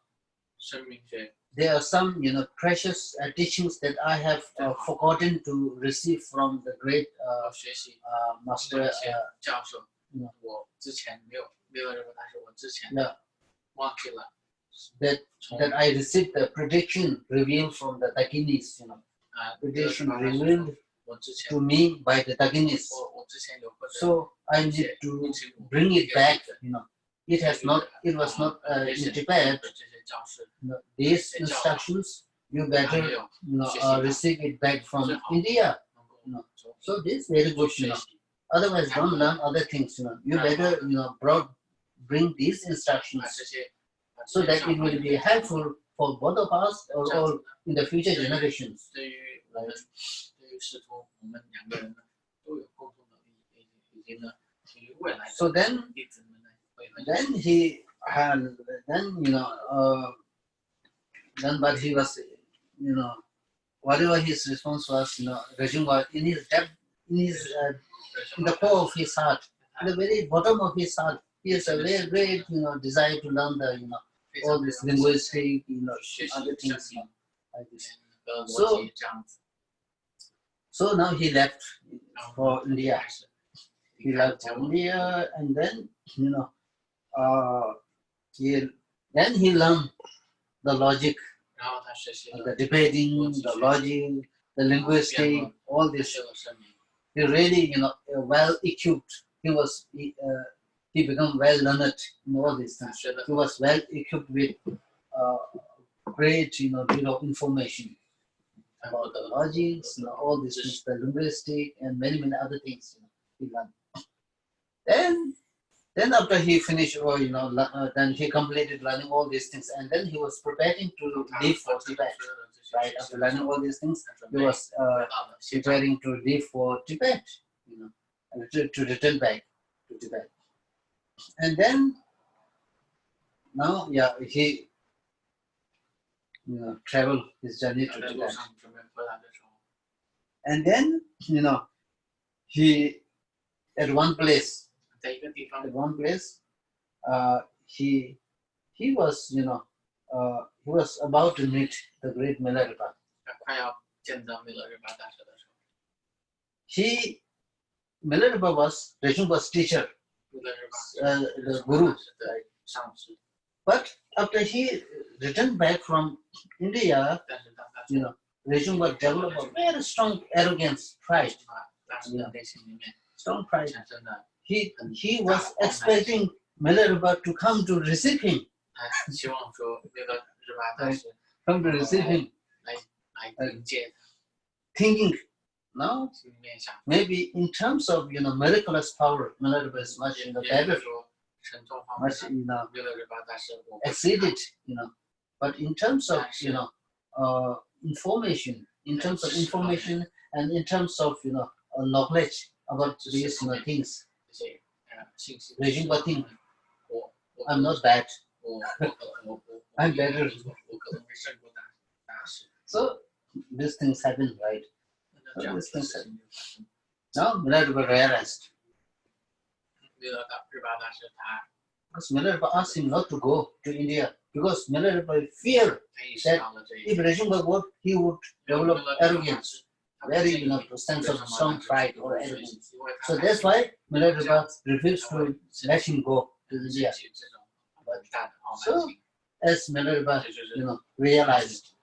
生命学， there are some, precious teachings that I have forgotten to receive from the great 我学习 master. 一些教授 yeah.，我之前没有认为，但是我之前 Yeah. 忘记了 that I received the prediction revealed from the Dakinis, 啊， prediction revealed 我之前 to me by the Dakinis. 我之前有过的 So I need to bring it back. It was not in Tibet. 这些教室， These instructions, you better, receive it back from India. 能够从 So this is very good. 学习， Otherwise, don't learn other things. You better, bring these 把 instructions 这些 so that it will be helpful for both of us or in the future generations. 对于我们，对于师徒，我们两个人呢都有共同的利益，以及呢，对于未来的 So then, 弟子们呢会很 then he had, then but he was, whatever his response was, Rajum was in his depth, in the core of his heart, in the very bottom of his heart, he has a very great, desire to learn the, all this linguistic, other things like this. 的逻辑这样子， So now he left 然后 for India. 开始 He left for India, and then, then he learned the logic, 然后他学习 the 了 debating, the logic, the linguistic, all 学 this. 习了生命， He really, well equipped. He became well learned in all these 他 things. 学的 He was well equipped with great, information about the logics, all these things, the linguistic, and many other things. He learned. Then after he finished, then he completed learning all these things, and then he was preparing to leave for Tibet. Right after learning all these things, he was preparing to leave for Tibet, to return back to Tibet. And then now, he traveled his journey to 在路 Tibet. 上准备回来的时候， And then, he at one place, 在一个地方 he was, he was about to meet the great Milarepa. 他快要见到弥勒日巴大师的时候， Milarepa was Rajumba's teacher, 弥勒日巴 the guru. 是的上师， But after he returned back from India, 但是当他从 Rajumba developed a very strong arrogance, pride, 大师的内心里面 strong pride. 产生的， He was expecting Milarepa to come to receive him, 他希望说弥勒日巴大师 come to receive him, 来迎接 thinking, no, 心里面想， maybe in terms of miraculous power, Milarepa is much 也 better, 是说神通方面 much 弥勒日巴大师我不 exceeded, But in terms of information, and in terms of knowledge about these things, 这些信息， Rajumba think 我 I'm not bad. 我 I'm better. 我可能会胜过大师， So these things happen, right? 那这样子的事情就发生。 Now Milarepa realized, 弥勒日巴大师他 because Milarepa asked him not to go to India, because Milarepa feared 他意识到了这一 if 点， Rajumba go, he would 弥勒 develop 日巴大 arrogance, 师他 very 不建议 sense of strong pride or 因 arrogance. 为他 So 还 that's 是 why Milarepa refused to let him go to 自 India. 己这种很大的傲慢 So 心， as Milarepa, 这就是 realized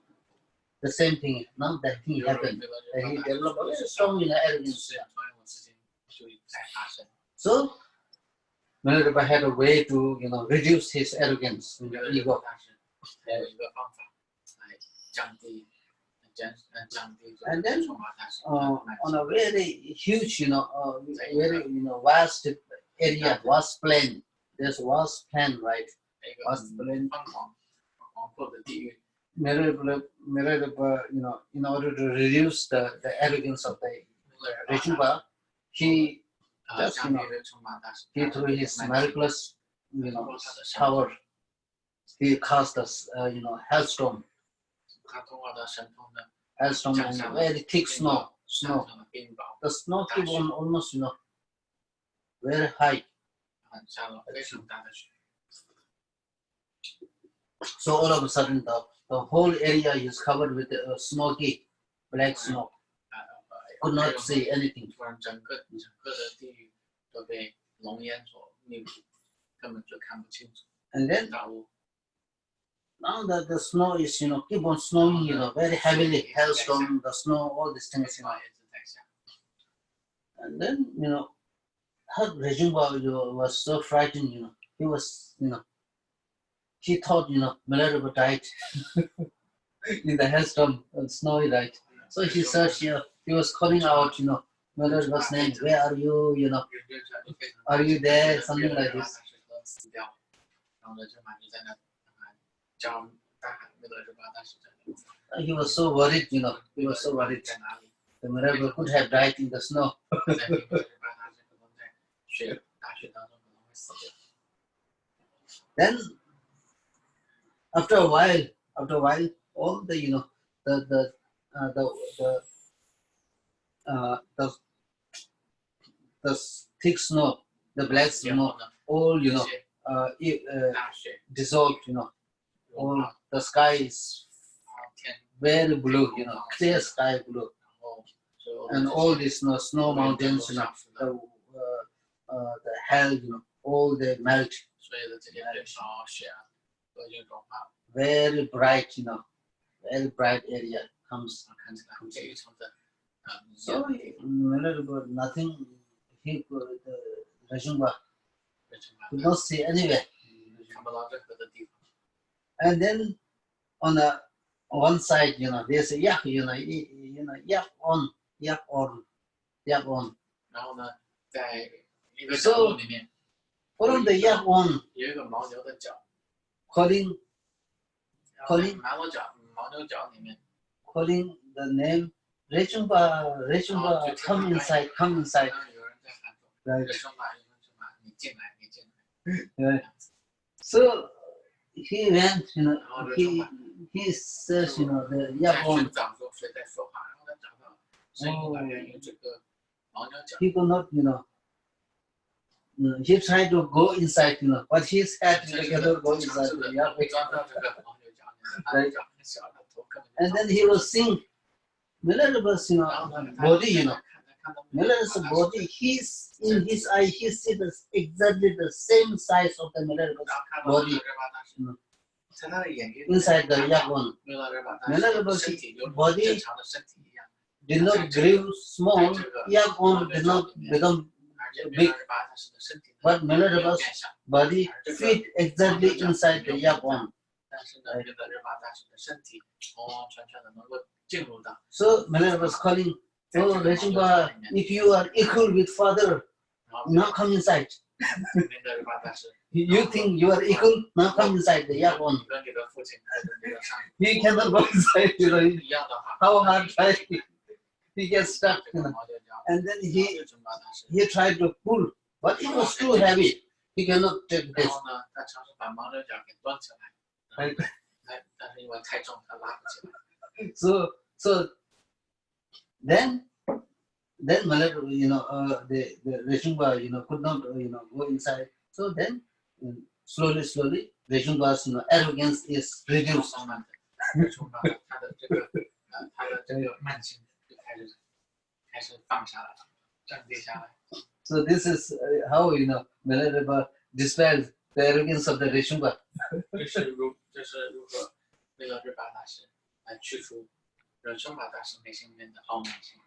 the same thing. Now that thing 弥勒 happened, 日 that 巴 he 大师 developed a 说 very strong arrogance. 是同样的事情就在发生。 So Milarepa had a way to reduce his arrogance, 弥勒日巴 ego. 大师还有一个方法来降低这 And then 崇巴大师 on a very huge, very vast area, vast plain. There's vast plain, right? 一个很广阔的地狱。mirror, in order to reduce the arrogance of the Rishuba, he just, he through his miraculous, power, he cast us, hailstorm. 他通过他神通的 Hailstorm and very thick snow. 降下了冰雹， The snow keep on almost, very high. 下了非常大的雪。 So all of a sudden, the whole area is covered with smoky black snow. Could not see anything. 突然整个的地狱都被浓烟所密布，根本就看不清楚。 And then 大雾 now that the snow is, keep on snowing, very heavily, hailstorm, the snow, all these things, 冰雹一直在下。 And then, her Rejimba was so frightened, he was, he thought, Minerva died in the hailstorm, snowy night. So he searched, he was calling out, Minerva's name, where are you, are you there, something like this. 然后呢，就马就在那叫大喊那个日巴大使在哪？ He was so worried, he was so worried. 在哪里？ The Minerva could have died in the snow. 在那个日巴大使可能在大雪当中可能会死掉。 Then, after a while, all the the thick snow, the black 然后 snow, 呢， all 这些大雪 dissolved. 融 All 化， the sky is 天， very blue. Clear sky blue, 然后所有 and 的 all 这些 these snow mountains, 都消失了， the hell, all they melt. 所有的这些冰雹、雪啊，都已经融化了。 Very bright, very bright area comes. 看起来非常的So nothing. He could, Rajumba 非常 could not see anywhere. 看不到任何的地方。 And then on the one side, there's a yak, yak on. 然后呢，在一个角落里面 From the yak on, 有一个牦牛的脚， calling 然后在牦牛角里面， the name Rajumba, come inside. 然后有人在喊说：“ Right. 人生吧，你进来。” So he went, he searched, the 在 yak 寻 on. 找说谁在说话，然后他找到声音来源于这个牦牛角。 He could not, he tried to go inside, but his head 这是 cannot go 尝 inside 试 the 的 yak. 钻到这个牦牛角里面，他的脚很小，他头根本 And 就 then he was seeing Minerva's, 然后呢， body, 看到 Minerva's body, in his eye, he sees exactly the same size of the Minerva's 然后看到这 body 个热巴大师，在他的眼睛 inside the yak one. 没有热巴大师的身体有正常的身体一样， Did not grow small, yak one did not become 而且没有热巴大师的身体 but 没有 Minerva's 变小， body fit exactly inside the yak one. 但是呢，这个热巴大师的身体完完全全的能够进入到 So Minerva was calling, oh Rajumba, if you are equal with father, 然后 now come inside. 里面的热巴大师， You think you are equal, now come inside the yak one. 你跟你的父亲或者你的上 He cannot go inside, 一样的话， how hard try, he gets 这 stuck, 个牦牛角， And then 热巴大师， he tried to pull, but it was too heavy. He cannot take 然 this. 后呢，他尝试把牦牛角给端起来，但是因为太重，他拉不起来。 So then Malay, the Rajumba, could not, go inside. So then, slowly, Rajumba's, arrogance is 慢 reduced. 慢的，热巴他的这个慢性就开始放下来了，降低下来。 So this is how, Malay dispels the arrogance of the Rajumba. 这是如何那个热巴大师来去除热巴大师内心里面的傲慢性。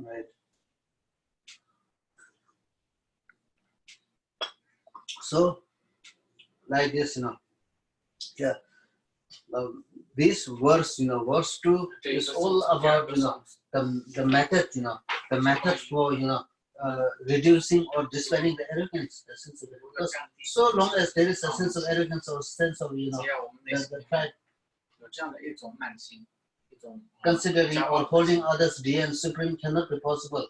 Right. So, like this, yeah. This verse, verse 2 is all about, the method, the method for, reducing or dispelling the arrogance, the sense of it. Because so long as there is a sense of arrogance or sense of, the pride, considering or holding others dear and supreme cannot be possible.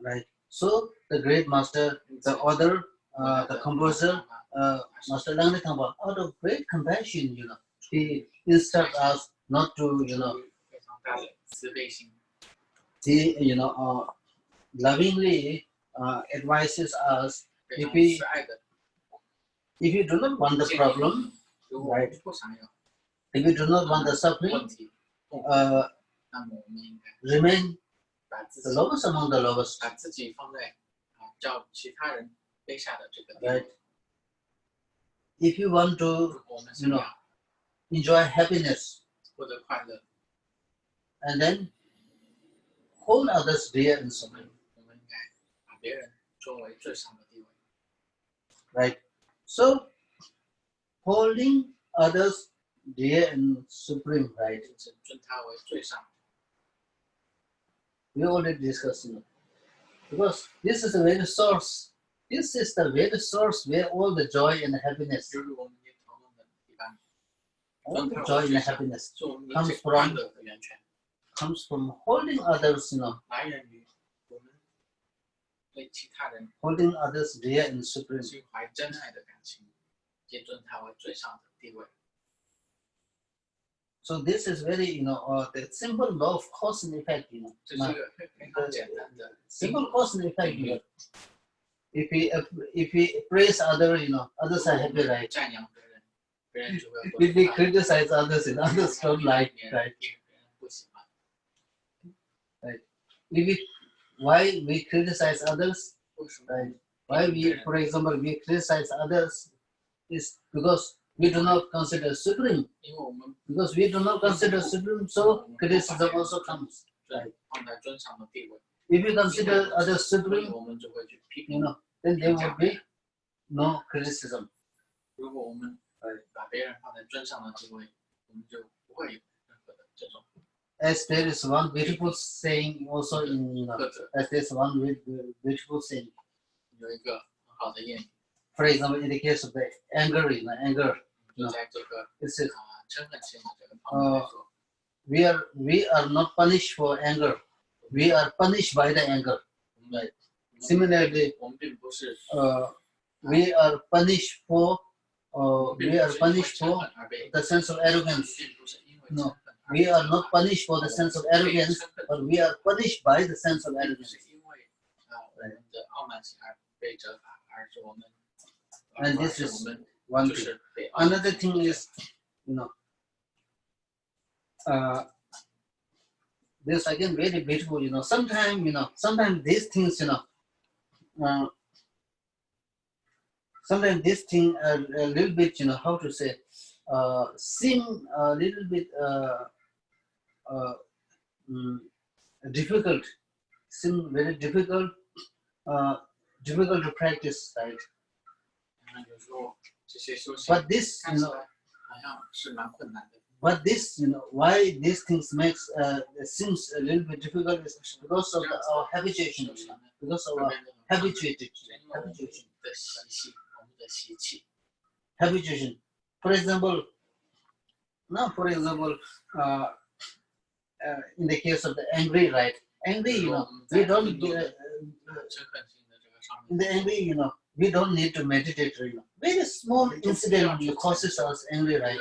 Right. So the great master, the author, the composer, Master Langli Thangpa, out of great compassion, he instructs us not to, he, lovingly advises us, if you do not want the problem, right? If you do not want the suffering, remain the lowest among the lowest. Right. If you want to, enjoy happiness, and then hold others dear and supreme. Right. So, holding others dear and supreme, right? We already discussed, because this is the very source. This is the very source where all the joy and happiness, all the joy and happiness comes from holding others, holding others dear and supreme. So this is very, the simple law of cause and effect, the simple cause and effect. If we praise others, others are happy, right? If we criticize others, others don't like, right? Right. Why we criticize others, right? Why we, for example, we criticize others is because we do not consider supreme. Because we do not consider supreme, so criticism also comes. Right? If you consider others supreme, then there would be no criticism. As there is one beautiful saying also in, as there is one beautiful saying. For example, in the case of the anger, it says, we are not punished for anger. We are punished by the anger. Right. Similarly, we are punished for the sense of arrogance. No, we are not punished for the sense of arrogance, but we are punished by the sense of arrogance. Right. And this is one thing. Another thing is, this again very beautiful. Sometimes these things, sometimes this thing a little bit, how to say, seem a little bit difficult, seem very difficult, difficult to practice, right? But this, why these things makes seems a little bit difficult is because of our habituation, because of our habituation. For example, in the case of the angry, right? Angry, we don't. In the angry, we don't need to meditate. Very small incident causes us angry, right?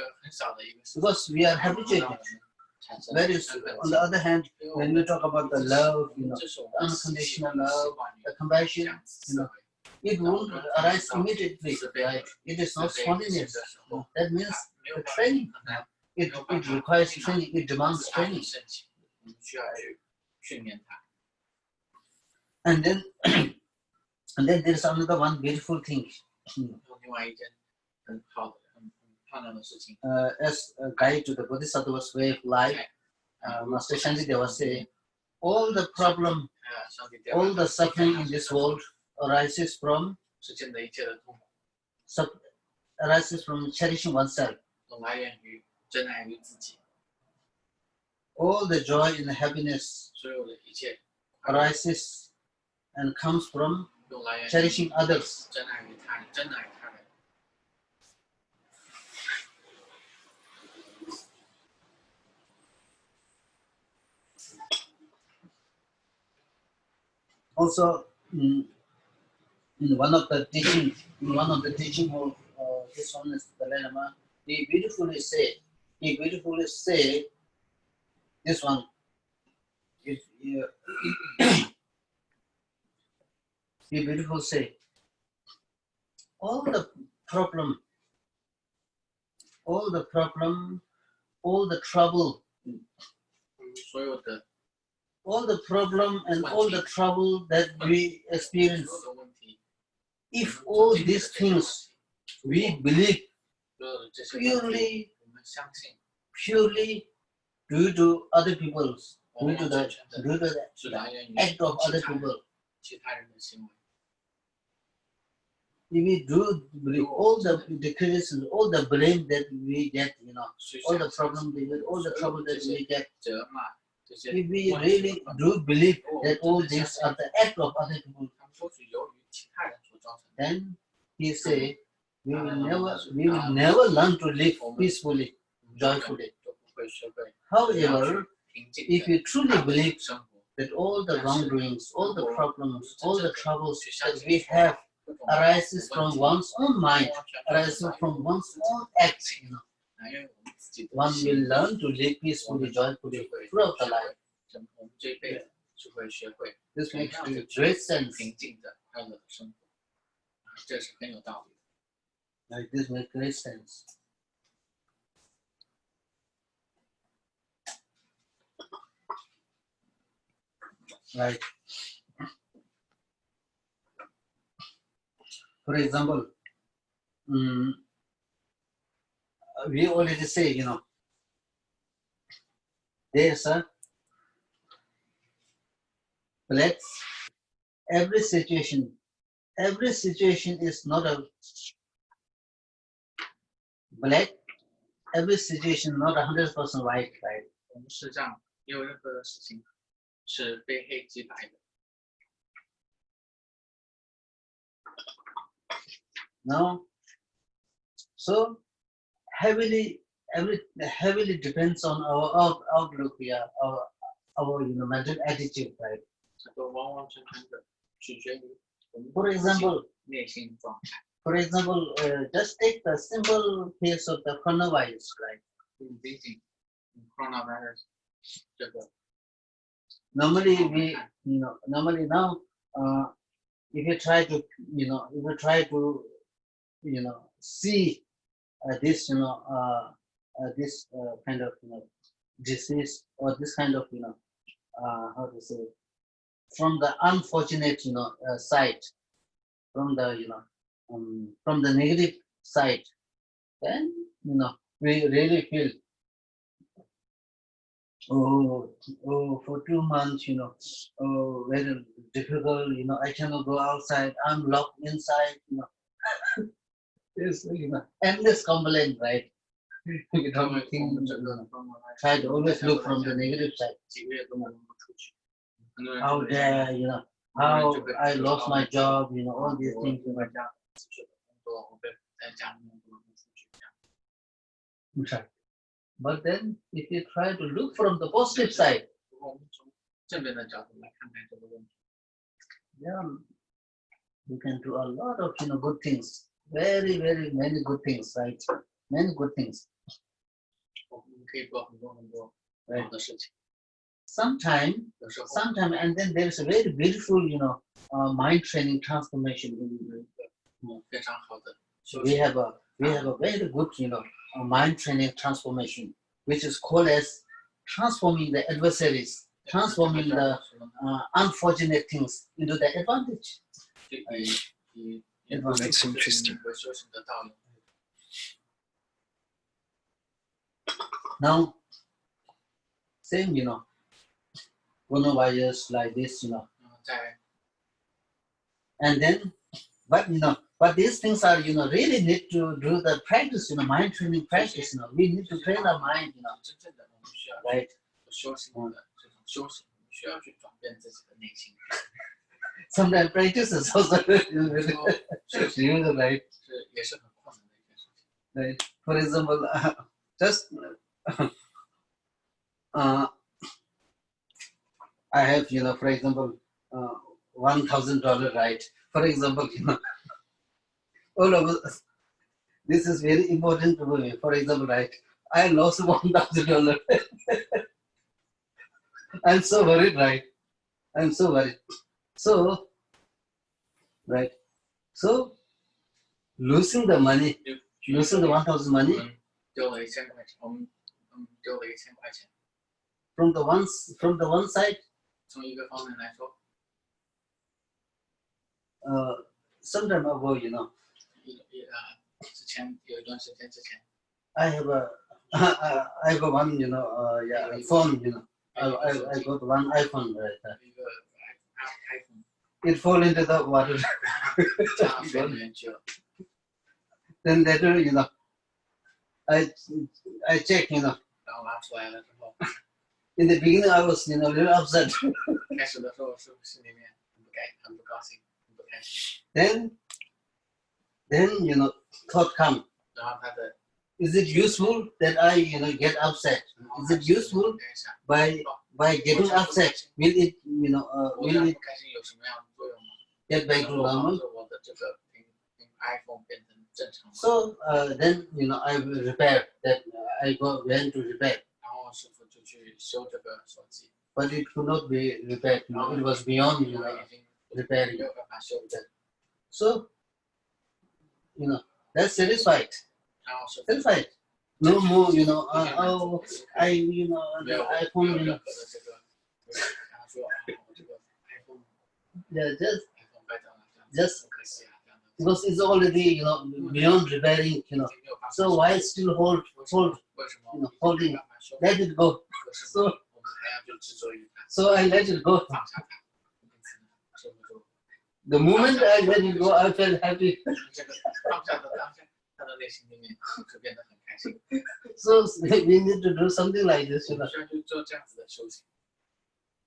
Because we are habituated. Whereas, on the other hand, when we talk about the love, unconditional love, the compassion, it won't arise immediately, right? It is not spontaneous. That means the training. It requires training. It demands training. And then, there is another one beautiful thing. as a guide to the Bodhisattva's way of life, Master Shantideva say, all the problem, all the suffering in this world arises from cherishing oneself. All the joy and happiness arises and comes from cherishing others. Also, in one of the teaching of this one is the Dalai Lama, he beautifully say this one. He beautifully say, all the problem, all the trouble, all the problem and all the trouble that we experience, if all these things we believe purely due to other people's, due to the act of other people, if we do believe all the criticism, all the blame that we get, all the problem, all the trouble that we get, if we really do believe that all these are the act of other people, then he say we will never learn to live peacefully, joyfully. However, if you truly believe that all the wrongdoings, all the problems, all the troubles that we have arises from one's own mind, arises from one's own act, one will learn to live peacefully, joyfully throughout the life. This makes great sense. Like this makes great sense. Right. For example, we already say, there's a black. Every situation is not a black. Every situation not 100% white, right? No. So heavily depends on our outlook, our mental attitude, right? For example, just take the simple case of the coronavirus, right? Normally now, if you try to, see this, this kind of, disease, or this kind of, how to say, from the unfortunate, side, from the negative side, then, we really feel, for 2 months, very difficult, I cannot go outside, I'm locked inside, It's, endless complaint, right? We don't think, try to always look from the negative side. How dare, how I lost my job, all these things. Right. But then, if you try to look from the positive side, yeah, you can do a lot of good things. Very, very many good things, right? Many good things. Right. Sometime, and then there is a very beautiful, mind training transformation. We have a very good, mind training transformation, which is called as transforming the adversaries, transforming the unfortunate things into the advantage. That's interesting. Now, same, coronavirus like this, 在 and then, but these things are, really need to do the practice, mind training practice, we need to train our mind, 真正的我们需要 right? 修行的这种修行，我们需要去转变自己的内心。 Sometimes practice is also 修行 right? 是也是很困难的一件事情。 Right. For example, just I have, for example, $1,000, right? For example, all of us, this is very important to me. For example, right? I lost $1,000. I'm so worried, right? I'm so worried. So, right? So, losing the money, losing the 1,000 money 我们丢了1000块钱，我们丢了1000块钱。 from the one side, 从一个方面来说， some time ago, 之前有一段时间之前， I have one, phone, I got one iPhone, right? 有一个 iPhone It fall into the water. 插水里面去了。 Then later, I check, 然后拿出来了之后， in the beginning I was, little upset. 开始的时候是心里面很不高兴，很不开心。 Then, thought come. 然后他的 Is it useful that I, get upset? Is it useful by getting upset? Will it, 我这样 will it 不开心有什么样的作用吗？ get back to 能够帮 normal? 助我的这个iPhone 变成正常吗？ So then, I will repair that. I went to repair, 然后师傅就去修这个手机， but it could not be repaired. It was beyond, 因为已经 repairing. 没有办法修正。 So, that's satisfied. 然后师傅 Satisfied. No more, I, 没有 iPhone, 任何的这个，他说我这个 iPhone yeah, just iPhone 坏掉了，这样 Just 很可惜啊，这样的。 because it's already, beyond repairing, 已经没有办法 so why still hold, 为什么 holding, 没办法修？ let it go. 为什 So, 么我们还要去执着于它， so I let it go. 放下它？因此呢，师傅就 The moment I let it go, I felt happy. 这个放下的当下，他的内心里面就变得很开心。 So we need to do something like this, 我们需要去做这样子的修行。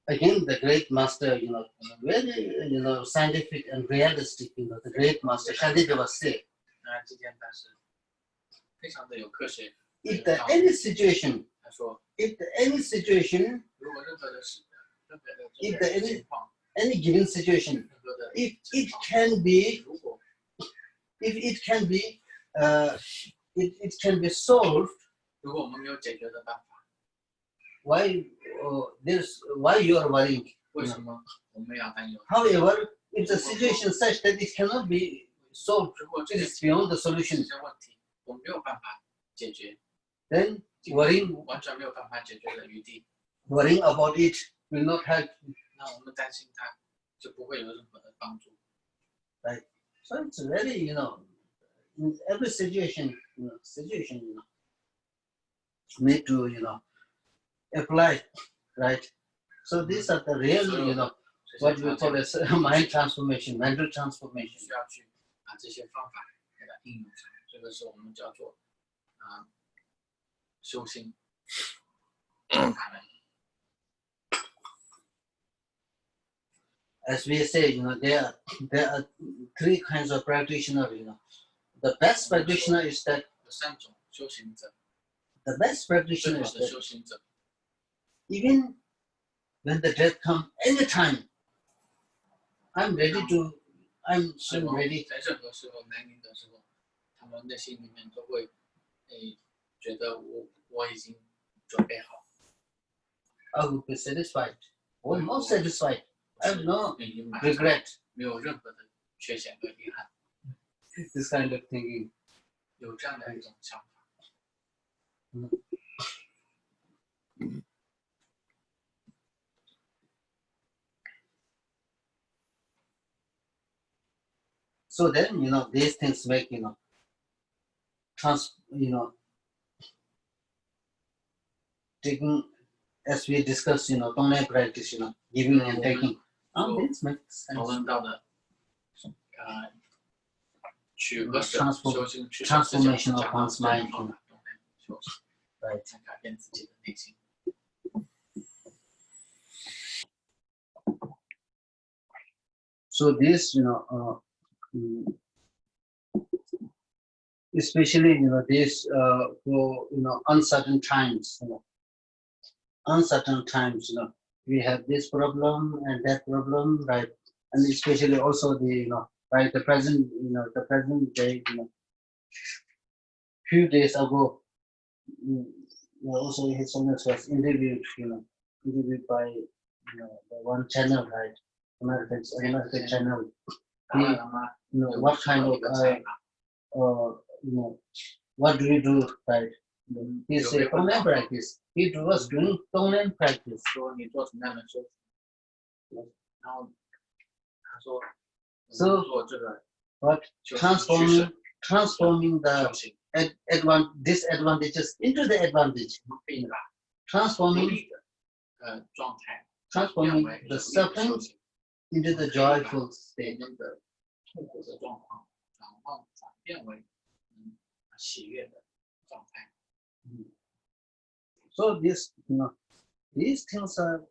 Again, the great master, very, scientific and realistic, the great master Shantideva said, 那今天他是非常的有科学。 if there any situation, 他说， if there any situation, 如果任何的事，任何的 if 这 there 个 any 情况， any given situation, 任何的 if 情 it 况， can be, 如果 if it can be, it can be solved, 如果我们没有解决的办法， why why you are worrying? 为什么我们要担忧？ However, if the situation is such that it cannot be solved, 如果这 it 个 is beyond the 这 solution, 些问题我们没有办法解决， then worrying 完全没有办法解决的余地， about it will not help. 那我们担心它就不会有任何的帮助。 So it's very, in every situation, need to, apply, right? So these are the real, 所有的这些 what we 条 call 件 as mind transformation, mental transformation. 需要去把这些方法给它应用上，这个是我们叫做修心法门。 As we say, there are three kinds of practitioner, The best practitioner is that 有3种修行者， the best 最 practitioner 好 is 的 that 修行者， even when the death comes anytime, I'm so ready. 在任何时候来临的时候，他们内心里面都会觉得我已经准备好， I would be satisfied, almost satisfied. I have no 已经满足， regret. 没有任何的缺陷和遗憾， This kind of thinking. 有这样的一种想法。 So then, these things make, taking, as we discussed, Tonglen practice, giving and taking. This makes sense. 讨论到的，取和舍修行，取舍 Transformation of one's mind. 修行， Right. 才改变自己的内心。So this, especially, this for uncertain times, uncertain times, we have this problem and that problem, right? And especially also the, right, the present day, few days ago, also his Holiness was interviewed by the one channel, right? American channel. He, what kind of what do we do, right? He said Tonglen practice. He was doing Tonglen practice. 说你做什么样的修行？然后他说， So 做这个 what 修行取舍 transforming 修 the 行， disadvantages into the advantage. 我们可以把不 Transforming 利的状态 transforming 变为 the 有利的修 suffering 行， into the joyful state. 我们的痛苦的状况，然后转变为喜悦的状态。 So this, these things are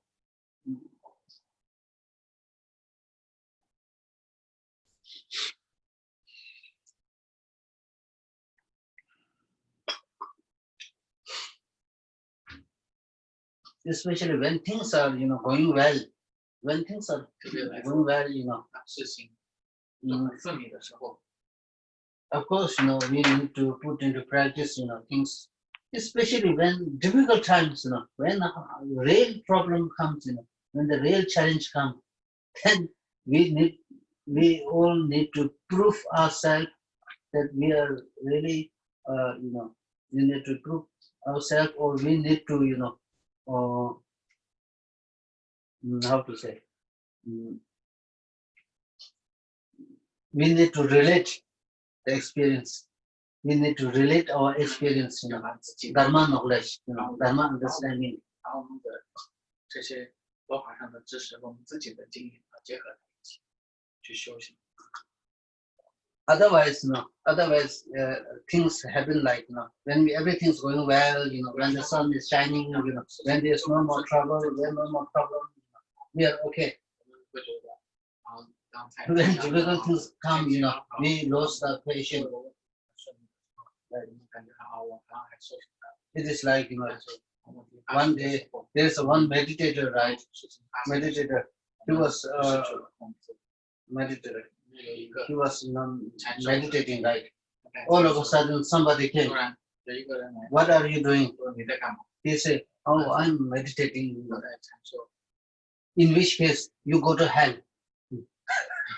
especially when things are, going well. When things are 特别来 going 说， well, 事情都很顺利的时候， of course, we need to put into practice, things, especially when difficult times, when a real problem comes, when the real challenge comes, then we all need to prove ourselves that we are really, we need to prove ourselves, or we need to, how to say, we need to relate the experience. We need to relate our experience, 表达自己的， dharma knowledge, dharma understanding. 把我们的这些佛法上的知识和我们自己的经验结合在一起去修行。 Otherwise, things happen like, when everything's going well, when the sun is shining, when there's no more trouble, when no more problem, we are okay. 我们会觉得，当太 When difficult things come, we lost our patience. 感觉我刚还修行的， It is like, 但是我们 one day there's one meditator, right? 事情发生的时候 Meditator. He was 失去了控制， meditator. 有一个 He was meditating, right? All all of a sudden, somebody 突 came. 然有一个人来 What are you doing? 说你在干嘛？ He said, "Oh, I'm meditating." 我在禅修。 In which case, you go to hell.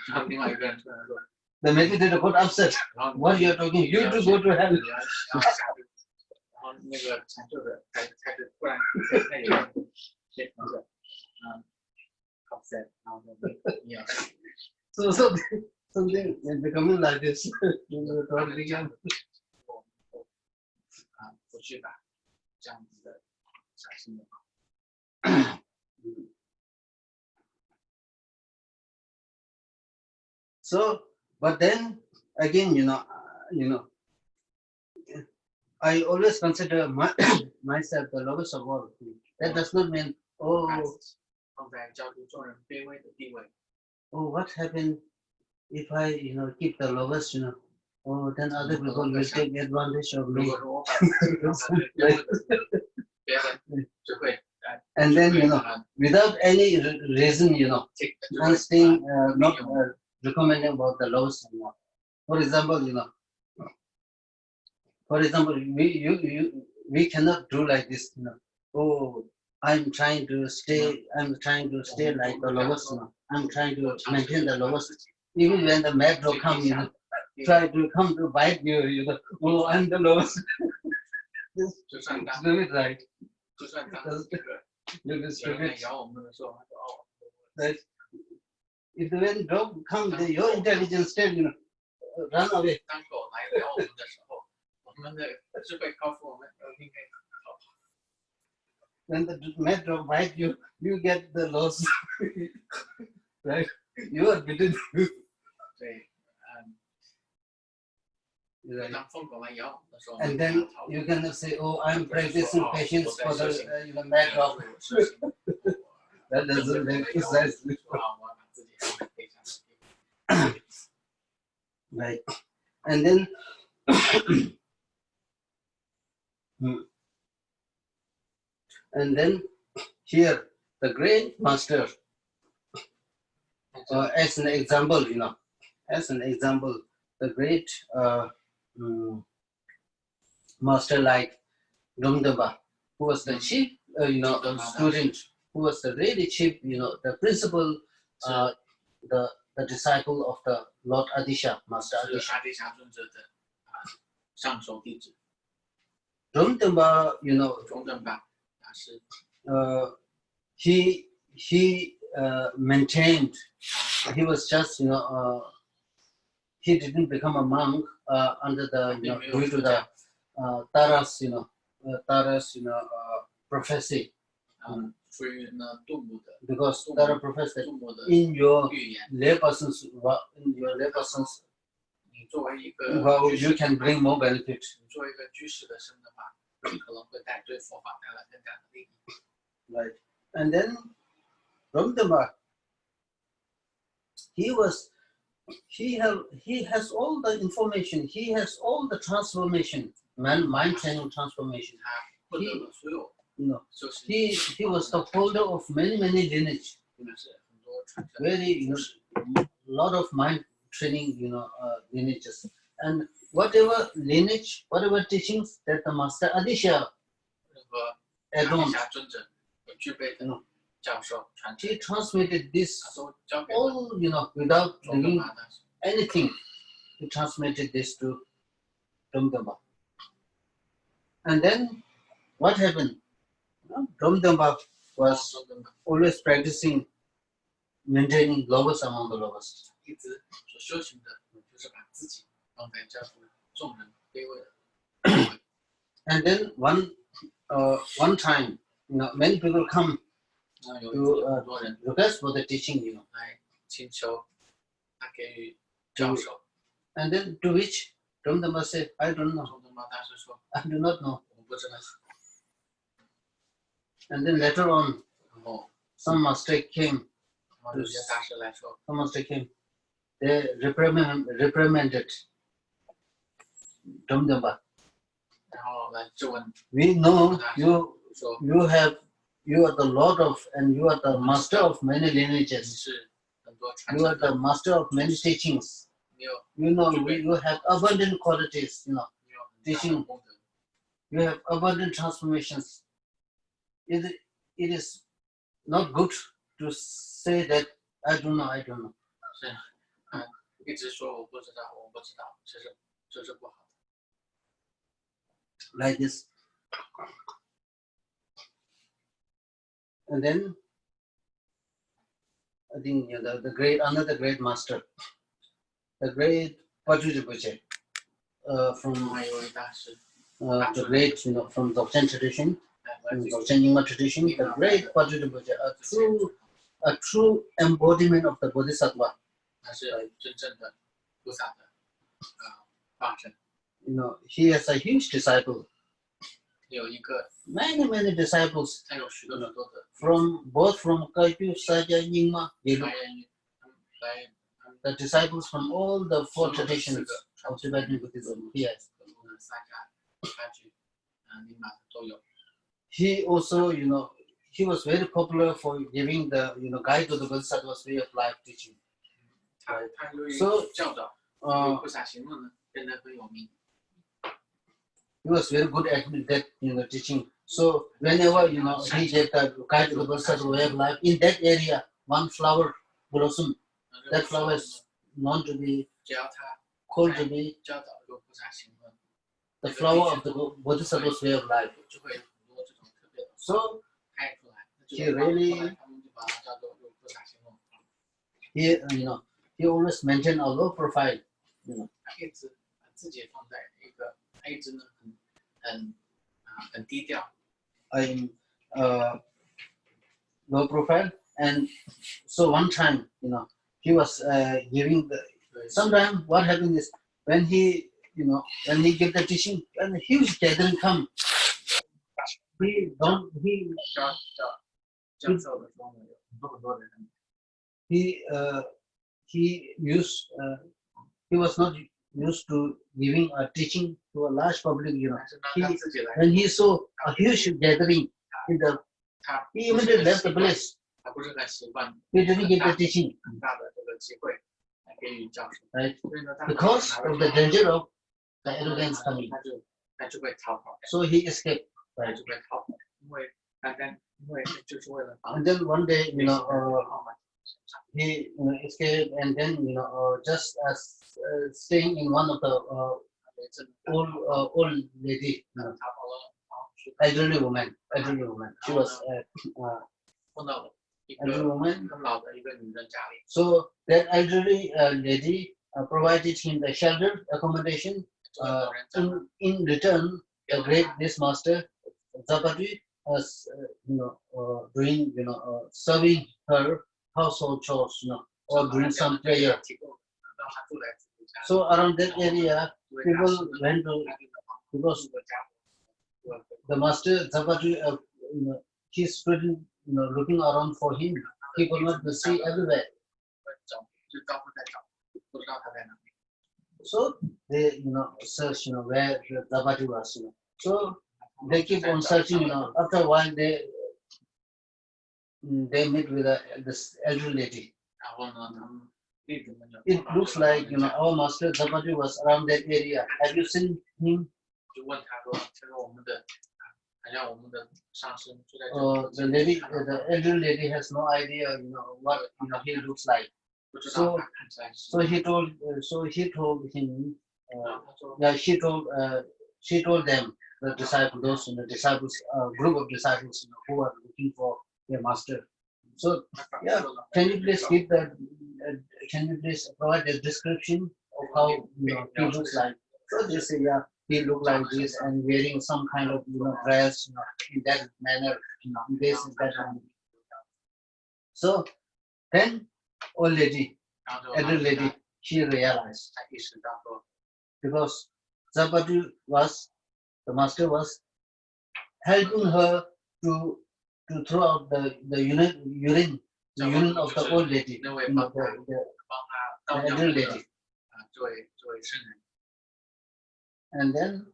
然后另外一个人突然说， The meditator got upset. 然后 What you are talking? You to go to hell. 你要下去，然后那个禅修的开始突然那个人变成了upset， 然后说你要下去。 So something becoming like this. Totally young. 不去把这样子的小心的。 So, but then again, I always consider myself the lowest of all. That does not mean, 把 oh, 自己放在教主众人卑微的地位。 oh, what happened if I, keep the lowest, oh, then other people will take advantage of 如 me. 果说我把自己放在最卑微的地位，别人就会 And then, without any reason, I'm staying, not recommending about the lowest. For example, we cannot do like this. Oh, I'm trying to stay like the lowest. I'm trying to maintain the lowest. Even when the mad dog comes, try to come to bite you. Oh, I'm the lowest. 就算当 Do it right. 就算当这个 You 有人 stupid. 来咬我们的时候，他说哦， Right? If when dog comes, your intelligence tell run away. 当狗来咬我们的时候，我们的智慧告诉我们应该逃跑。when the matter bite you, you get the loss, right? You are bitten. 对， Right. 当疯狗来咬我的时候， And then you can say, "Oh, I'm practicing patience for the mad dog." That doesn't make sense. Right. And then, and then here the great master, as an example, the great master like Dumdaba, who was the chief, student, who was the really chief, the principal, the disciple of the Lord Adisha, Master 是 Adisha. 阿底峡尊者的上首弟子， Dumdaba, 中正吧大师， he maintained. He was just, he didn't become a monk under the, due to the Taras, prophecy. 出于那杜牧的 Because Tara professed that 杜牧的 in your 预言， layperson's, 你作为一个 well, 居 you 士， can bring more benefit. 你作为一个居士的身的话，你可能会对佛法带来更大的利益。 Right. And then Ramdamba, he has all the information, he has all the transformation, mind channel transformation. 他获得了所有 就是 He was the holder of many lineage, 是很多传承 very lot of mind training, lineages. And whatever lineage, whatever teachings that the Master Adisha 任何 had 阿底 on, 峡尊者有具备的教授传承， he transmitted this 他都交给了 all, without 中正 doing 马大师。 anything. He transmitted this to Ramdamba. And then what happened? Ramdamba was 中正吧 always practicing maintaining lowest among the lowest. 一直所修行的，就是把自己放在教主众人卑微的地位。 And then one time, many people come 那有 to 很多人 request for the teaching, 来请求他给予教授， and then to which Ramdamba said, "I don't know, 中正马大师说 I do not know." 我不知道。 And then later on, 然后 some master came, 有些大师来说， some master came, they reprimanded Ramdamba. 然后来质问 We know 大师 you 说 you are the lord of and you are the master of many 你 lineages. 是很多传 You 承 are the 的， master of many teachings. 你有 You have abundant qualities. 你有很大的 teaching 功德， You have abundant transformations. It is not good to say that I don't know. 是一直说我不知道，我不知道，这是不好的。 Like this. And then I think another great master, the great Patujipuche, 另 from 外一位大师， the great, from Dzogchen tradition, 来 from 自于 Dzogchen Nyingma tradition, the great Patujipuche, a true embodiment of the Bodhisattva. 他是真正的菩萨的化身。 He has a huge disciple, 有一个， many disciples 他有许多的 both from Kaipu, Saja, Nyingma, 来源于来 the disciples from all the four 所有的四 traditions 个 of Tibetan Buddhism. Yes. 可能的萨迦、沙居、尼玛都有。 He also, he was very popular for giving the, guide to the Bodhisattva's way of life teaching. 他由于 So, 教导， 菩萨行论呢变得很有名。 he was very good at that, teaching. So whenever, he gave the guide to the Bodhisattva's way of life, in that area, one flower blossom, that flower is known to be, 只要他 called to be 教导这个菩萨行论， the flower of the Bodhisattva's way of life. 就会有很多这种特别的 So 开出来。 he really 后来他们就把它叫做这个菩萨行论。 he always maintained a low profile. 他一直把自己放在一个，他一直呢很低调。low profile. And so one time, he was giving the. Sometimes what happens is when he give the teaching, when a huge gathering come, he don't he 教授的时候呢，有很多人， he used he was not used to giving a teaching to a large public. 但是呢，他自己来， When he saw a huge gathering in the, 他 he immediately left the place. 他不是很习惯 He didn't give the teaching, 很大的这个机会来给予教授， right? 所以呢，他 Because of the danger of the arrogance coming. 他就会逃跑， So he escaped, 他 right? 就会逃跑，因为就是为了防 And then one day, 止傲慢。 he escaped, and then just as staying in one of the old lady, 逃跑了，然后去 elderly woman. She was 碰到了一 elderly 个 woman. 很老的一个女人家里， So that elderly lady provided him the shelter accommodation. 这个老人家呢 In return, the great this master Zapati was doing serving her household chores, or doing some prayer. 提供让他住在自己家里， So around that area, 因为他 people 是 went to 他这个房 because 住的家伙， the master Zapati, he stood looking around for him. He could not see everywhere. 找就到处在找，不知道他在哪里。 So they search where Zapati was. So they keep on searching. After a while, they meet with this elderly lady. 然后呢，他们弟子们就 It looks like our master Zapati was around that area. Have you seen him? 就问他说：“他说我们的，好像我们的上司就在这 The 里， lady, the elderly lady has no idea, what he looks like. 不知道他看起来是。 So he told him. 然后他说 Yeah, she told them, the disciples, group of disciples, who are looking for their master. So, yeah, can you please give can you please provide a description of how he looks like? So they say, yeah, he looked like this and wearing some kind of dress, in that manner, in this and that manner. So then, old lady, 然后就 elder lady, she realized, 才意识到说， because Zapati the master was helping her to throw out the urine of the old lady, 那位帮他 the 倒尿 elder 的 lady. 这位圣人， And then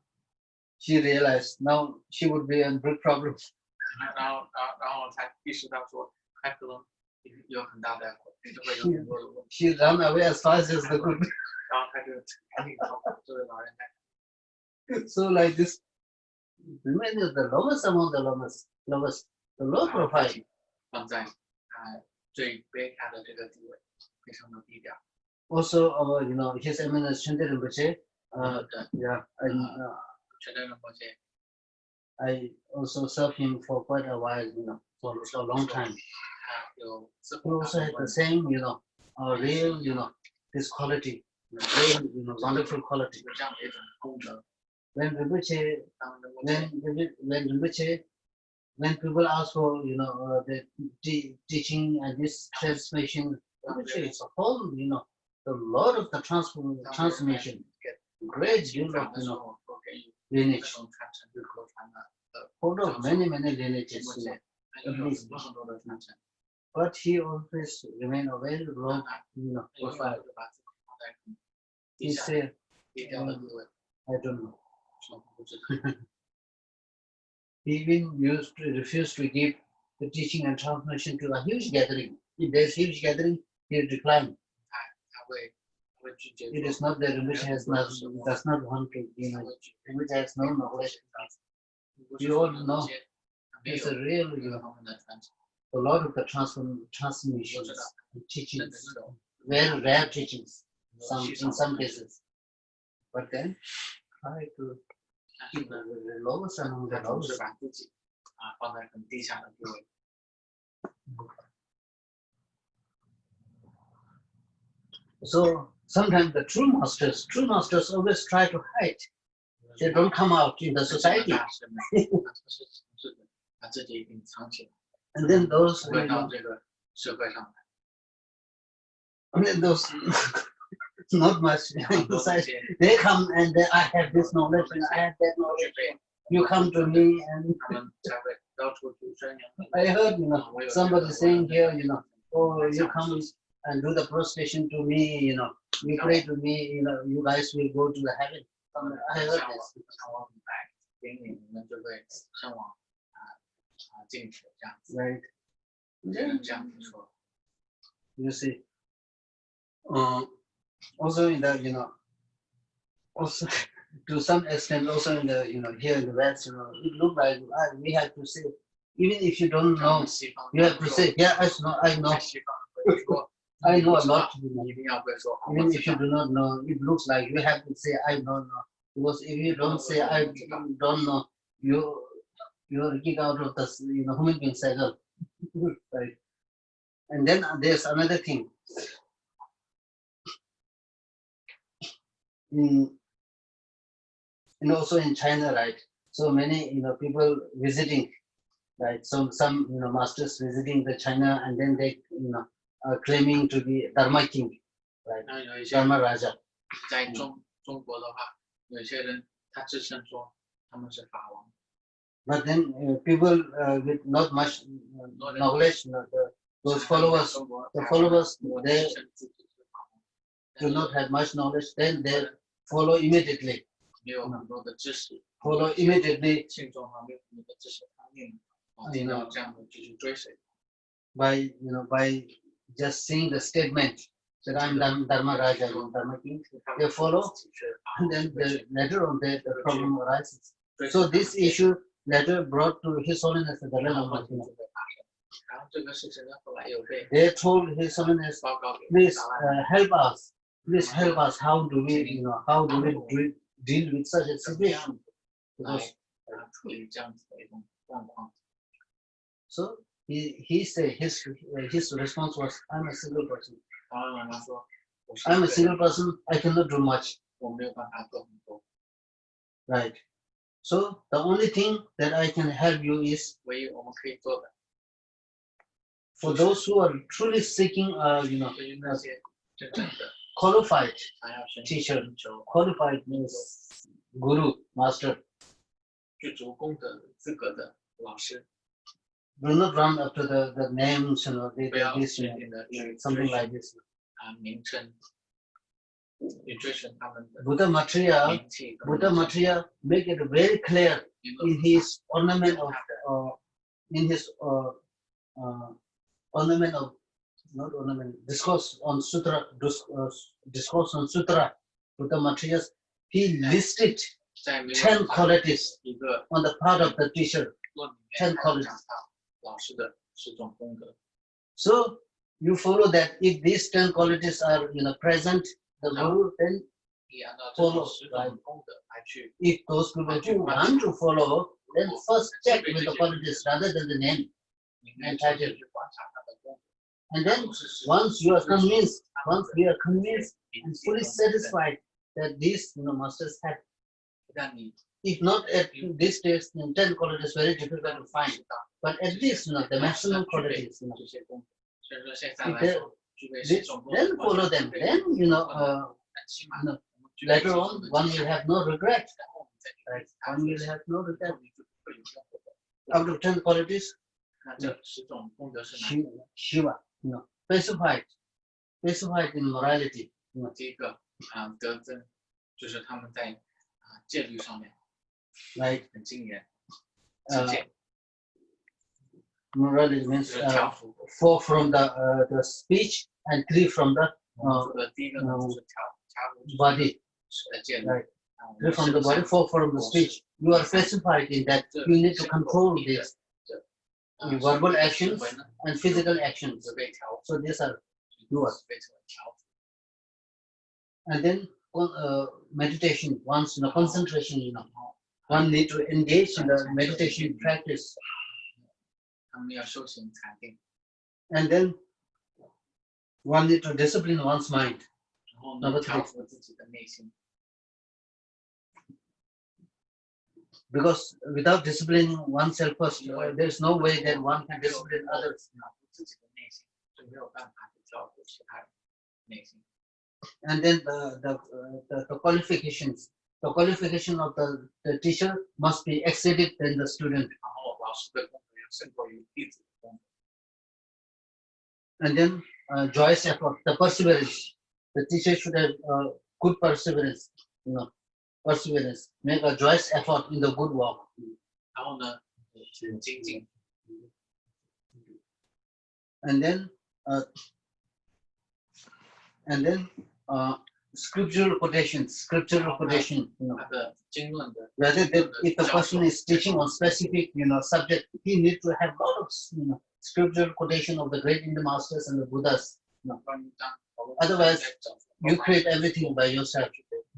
she realized now she would be a big problem. 然后才意识到说，他可能有很大的，就会有很多的问题， She ran away as fast as the good. 然后他就赶紧逃跑，这位老人家。 So like this, women is the lowest among the lowest, the low profile. 放在最卑下的这个地位，非常的低调。 Also, His Eminence Chandra Rinpoche, 对， yeah, and全真仁波切， I also served him for quite a while, for a long time. 他有似 He 乎 also had the same, real, his quality, real, wonderful quality. 有这样的一种功德。 When Rinpoche, 当仁波切 when Rinpoche, when people ask for, the teaching and this transmission, Rinpoche is a whole, the lot of the transmission, great 经 deal 常 of, 的时候，都给予各 lineage, 种传承、流传的， whole of many lineages, 仁波切，他有很多很多的传承。 but he always remained a very low, 他永远 profile. 就把自己放在很 He 低下、 said, 低调的地位， I don't know. 说不知道。 He even refused to give the teaching and transmission to a huge gathering. If there's huge gathering, he declined. 他会拒绝。 It is not that Rinpoche does not want to, 他会拒绝。 Rinpoche has no knowledge. 不是 You 说 all 仁 know 波切没 It's 有 a real, 这个方面的传承， a lot of the transmissions, teachings, very rare teachings, in some cases. But then, try to 但是 keep 呢， the lowest among the 他总是 lowest. 把自己放在很低下的地位。 So sometimes the true masters always try to hide. They don't come out in the society. 大师们，他是把自己隐藏起来， And then those, 回到这个社会上来。 and then those not much 很多那 inside. 些 They come and they, I have this knowledge and I have that 具 knowledge. 备 You come to me and 他们才会到处去宣扬。 I heard, 我有这个 somebody saying here, oh, you 这样 come 的事情 and do the prostration to me, you pray to me, you guys will go to the heaven. I heard 向 this. 往明白，给你们就会向往进去这样子， Right. 有人这样子说。 You see. Also in the, also to some extent, also in the, here in the West, it look like we have to say, even if you don't 在我 know, 们西方 you have to say, yeah, I know, 在西方会说 I know a 你知道 lot. 一定要会说，我 Even 知 if you 道 do not know, it looks like you have to say, I don't know. Because if you don't say, I don't know, you're kicked out of the, human being cycle. Right. And then there's another thing. Also in China, right? So many, people visiting, right? So some, masters visiting the China, and then they, are claiming to be Dharma king, right? 那有一些 Dharma Raja. 在中国的话，有些人他自称说他们是法王， But then people with not much knowledge, those followers, the followers, 我 they 自称自己是法王， do not have much knowledge, then they follow immediately, 没有很多的知识， follow immediately 信众没有很多的知识方面，听到这样的继续追随， by, by just saying the statement that I'm Dharma Raja, I'm Dharma king, they follow, and then later on the problem arises. So this issue later brought to His Holiness the Dalai 然后 Lama. 问题就会发生，然后这个事情呢，后来又被 They told His Holiness, 报告给 please 达赖 help us. Please help us. How do we, how do we deal with such a 怎么样 situation? 来 Because 处理这样子的一种状况。 so he said his response was, I'm a single person. 达赖喇嘛说，我是 I'm a 一个 single 人， person. I cannot do much. 我没有办法做很多， Right. So the only thing that I can help you is 唯一我们可以做的， for those who are truly seeking, 对于那些真正的 qualified 想要寻 teacher. 求 Qualified means guru, master. 具足功德资格的老师， Do not run after the names,不要 this, 随便的去 something 追 like 寻 this. 名称，去追寻他们的 Buddha Matriya, 名气跟 Buddha Matriya make it very clear 名 in 论 his ornament of, ornament of, not ornament, discourse on sutra, discourse on sutra, Buddha Matriya, he listed 在名 10 论上 qualities 一个 on the part of the teacher. 论里 10面 qualities 讲到老师的10种风格， So you follow that. If these 10 qualities are, present, the guru, then 你按照这种 follow, 10 right? 种功德来去 If those people who want to follow, then first check with the qualities rather than the name. 你可以直接去观察他的功德。 And then once you are convinced, once we are convinced and fully satisfied that these, masters have, 让你 if not at this stage, then 10 qualities very difficult to find. But at least, the maximum qualities, 这些功德，所以说现在 if 来 they, 说，具备10 this, 种功德 then follow them. Then, 起码 later on, one will have no regret. 然后我们再去 Right? One will have no 然 regret. 后你就不会有任何的。 Out of 10 qualities, 那这10种功德是哪？ Shiva, specified in morality. 第一个德增，就是他们在戒律上面 Right? 很精严， Uh, 持戒 morality 就 means 是调伏。 4 from the speech and 3 from the 我们说的第一个呢就是调伏 body. 戒律 Right? 我 3 们 from the body, 4 from the speech. You are specified in that you need to control this verbal actions and physical actions. 是被调 So these are 伏 yours. 被称为调伏。 And then meditation, once concentration, one need to engage in the meditation practice. 他们要修行禅定， And then one need to discipline one's mind. 然后 Number 呢 three. 调伏自己的内心。because without disciplining oneself first, there's no way that one can discipline others. 自己的内心是没有办法去照顾其他人内心。 And then the qualifications, the qualification of the teacher must be exceeded than the student. 然后老师的功德要胜过于弟子的功德。 And then joyous effort, the perseverance. The teacher should have good perseverance, perseverance, make a joyous effort in the good work. 然后呢，去精进。 And then scriptural quotation. 他的经论的。 Whether if the person is teaching on specific, subject, he needs to have lots of, scriptural quotation of the great Indian masters and the Buddhas. Otherwise, you create everything by yourself.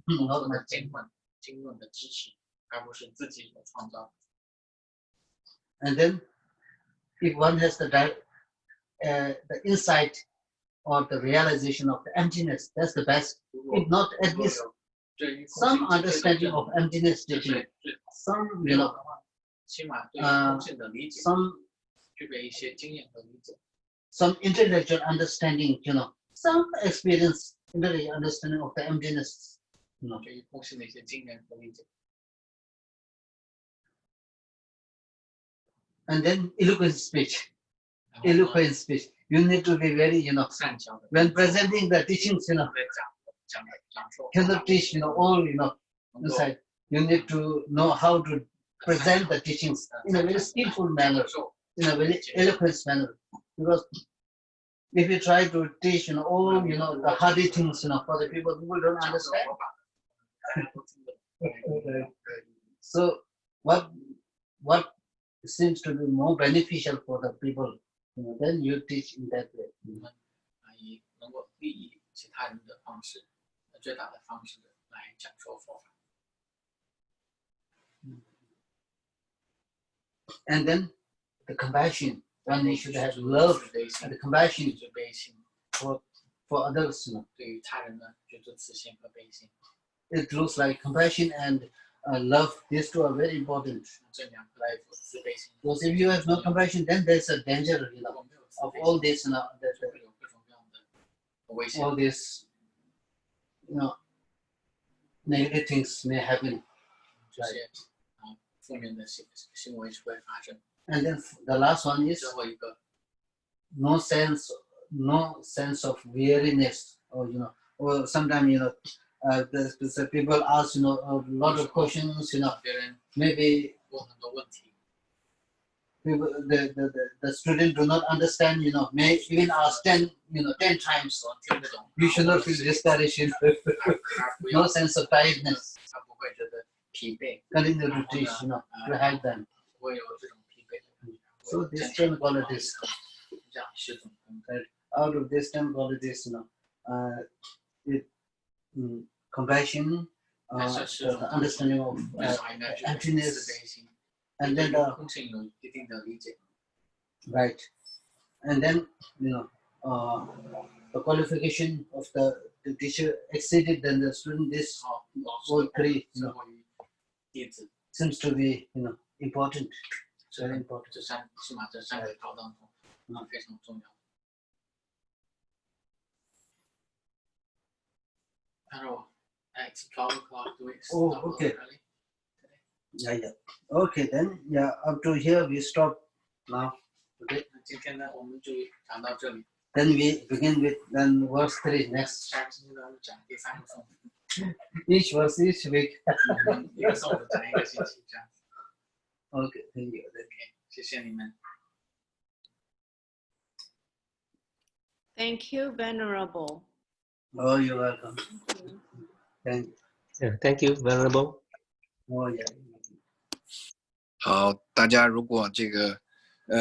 Not much. 经论的支持，而不是自己所创造的。 And then, if one has the insight or the realization of the emptiness, that's the best. If not, at least some understanding of emptiness teaching, some, 起码对空性的理解， some 具备一些经验和理解。 some intellectual understanding, some experience, intellectual understanding of the emptiness. 对于空性的一些经验和理解。 And then eloquent speech. Eloquent speech. You need to be very, 善巧的。 when presenting the teachings, 在讲说。 cannot teach, all, inside. You need to know how to present the teachings in a very skillful manner, in a very eloquent manner. Because if you try to teach, all, the hardy things, for the people don't understand. So what seems to be more beneficial for the people, then you teach in that way. 以能够利益其他人的方式，最大的方式来讲说佛法。 And then the compassion, one should have love and compassion 是悲心， for others. 对于他人呢，就是慈心和悲心。 It looks like compassion and love, these two are very important. 这两个来说，慈悲心。 Because if you have no compassion, then there's a danger, 如果没有慈 of 悲 all 心， this, 就会有各种各样的危险。 all these, negative things may happen. 这些负面的行为是会发生。 And then the last one is 最后一个， no sense of weariness, or sometimes, the people ask, a lot of questions, 别人 maybe 问很多问题， people, the student do not understand, may even ask 10 times. 我听不懂。 You should not feel discouraged. 不要 No sense of tiredness. 他不会觉得疲惫， Continue to teach, to help them. 不会有这种疲惫的感觉。 So these 10 qualities, 这样10种。 out of these 10 qualities, compassion, the understanding of 至少应该具备 emptiness, 慈悲心， and 对 then 于空性有一定的理解。 right, and then the qualification of the teacher exceeded than the student. This 好，老师 all three, 胜过于弟子， seems to be important, very important. 起码这三个条当中，非常重要。Hello, it's 12 o'clock. Do we stop okay. early? Yeah. Okay, then up to here we stop now. Okay. 今天呢，我们就讲到这里。 Then we begin with then verse 3 next. 下期呢讲第3个颂， Each verse each week. 一个颂讲1个星期这样。 Okay, thank you. OK， 谢谢你们。 Thank you, Venerable. Oh, you're welcome. Thank you. Yeah, thank you, Venerable. Oh, yeah. 好，大家如果这个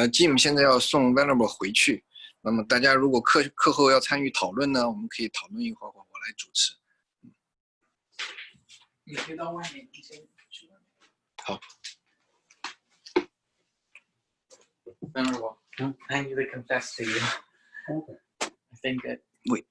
Jim 现在要送 Venerable 回去，那么大家如果课后要参与讨论呢，我们可以讨论一会儿，我来主持。你可以到外面先去外面。好。Venerable, I need to confess to you. Okay. I think that Wait.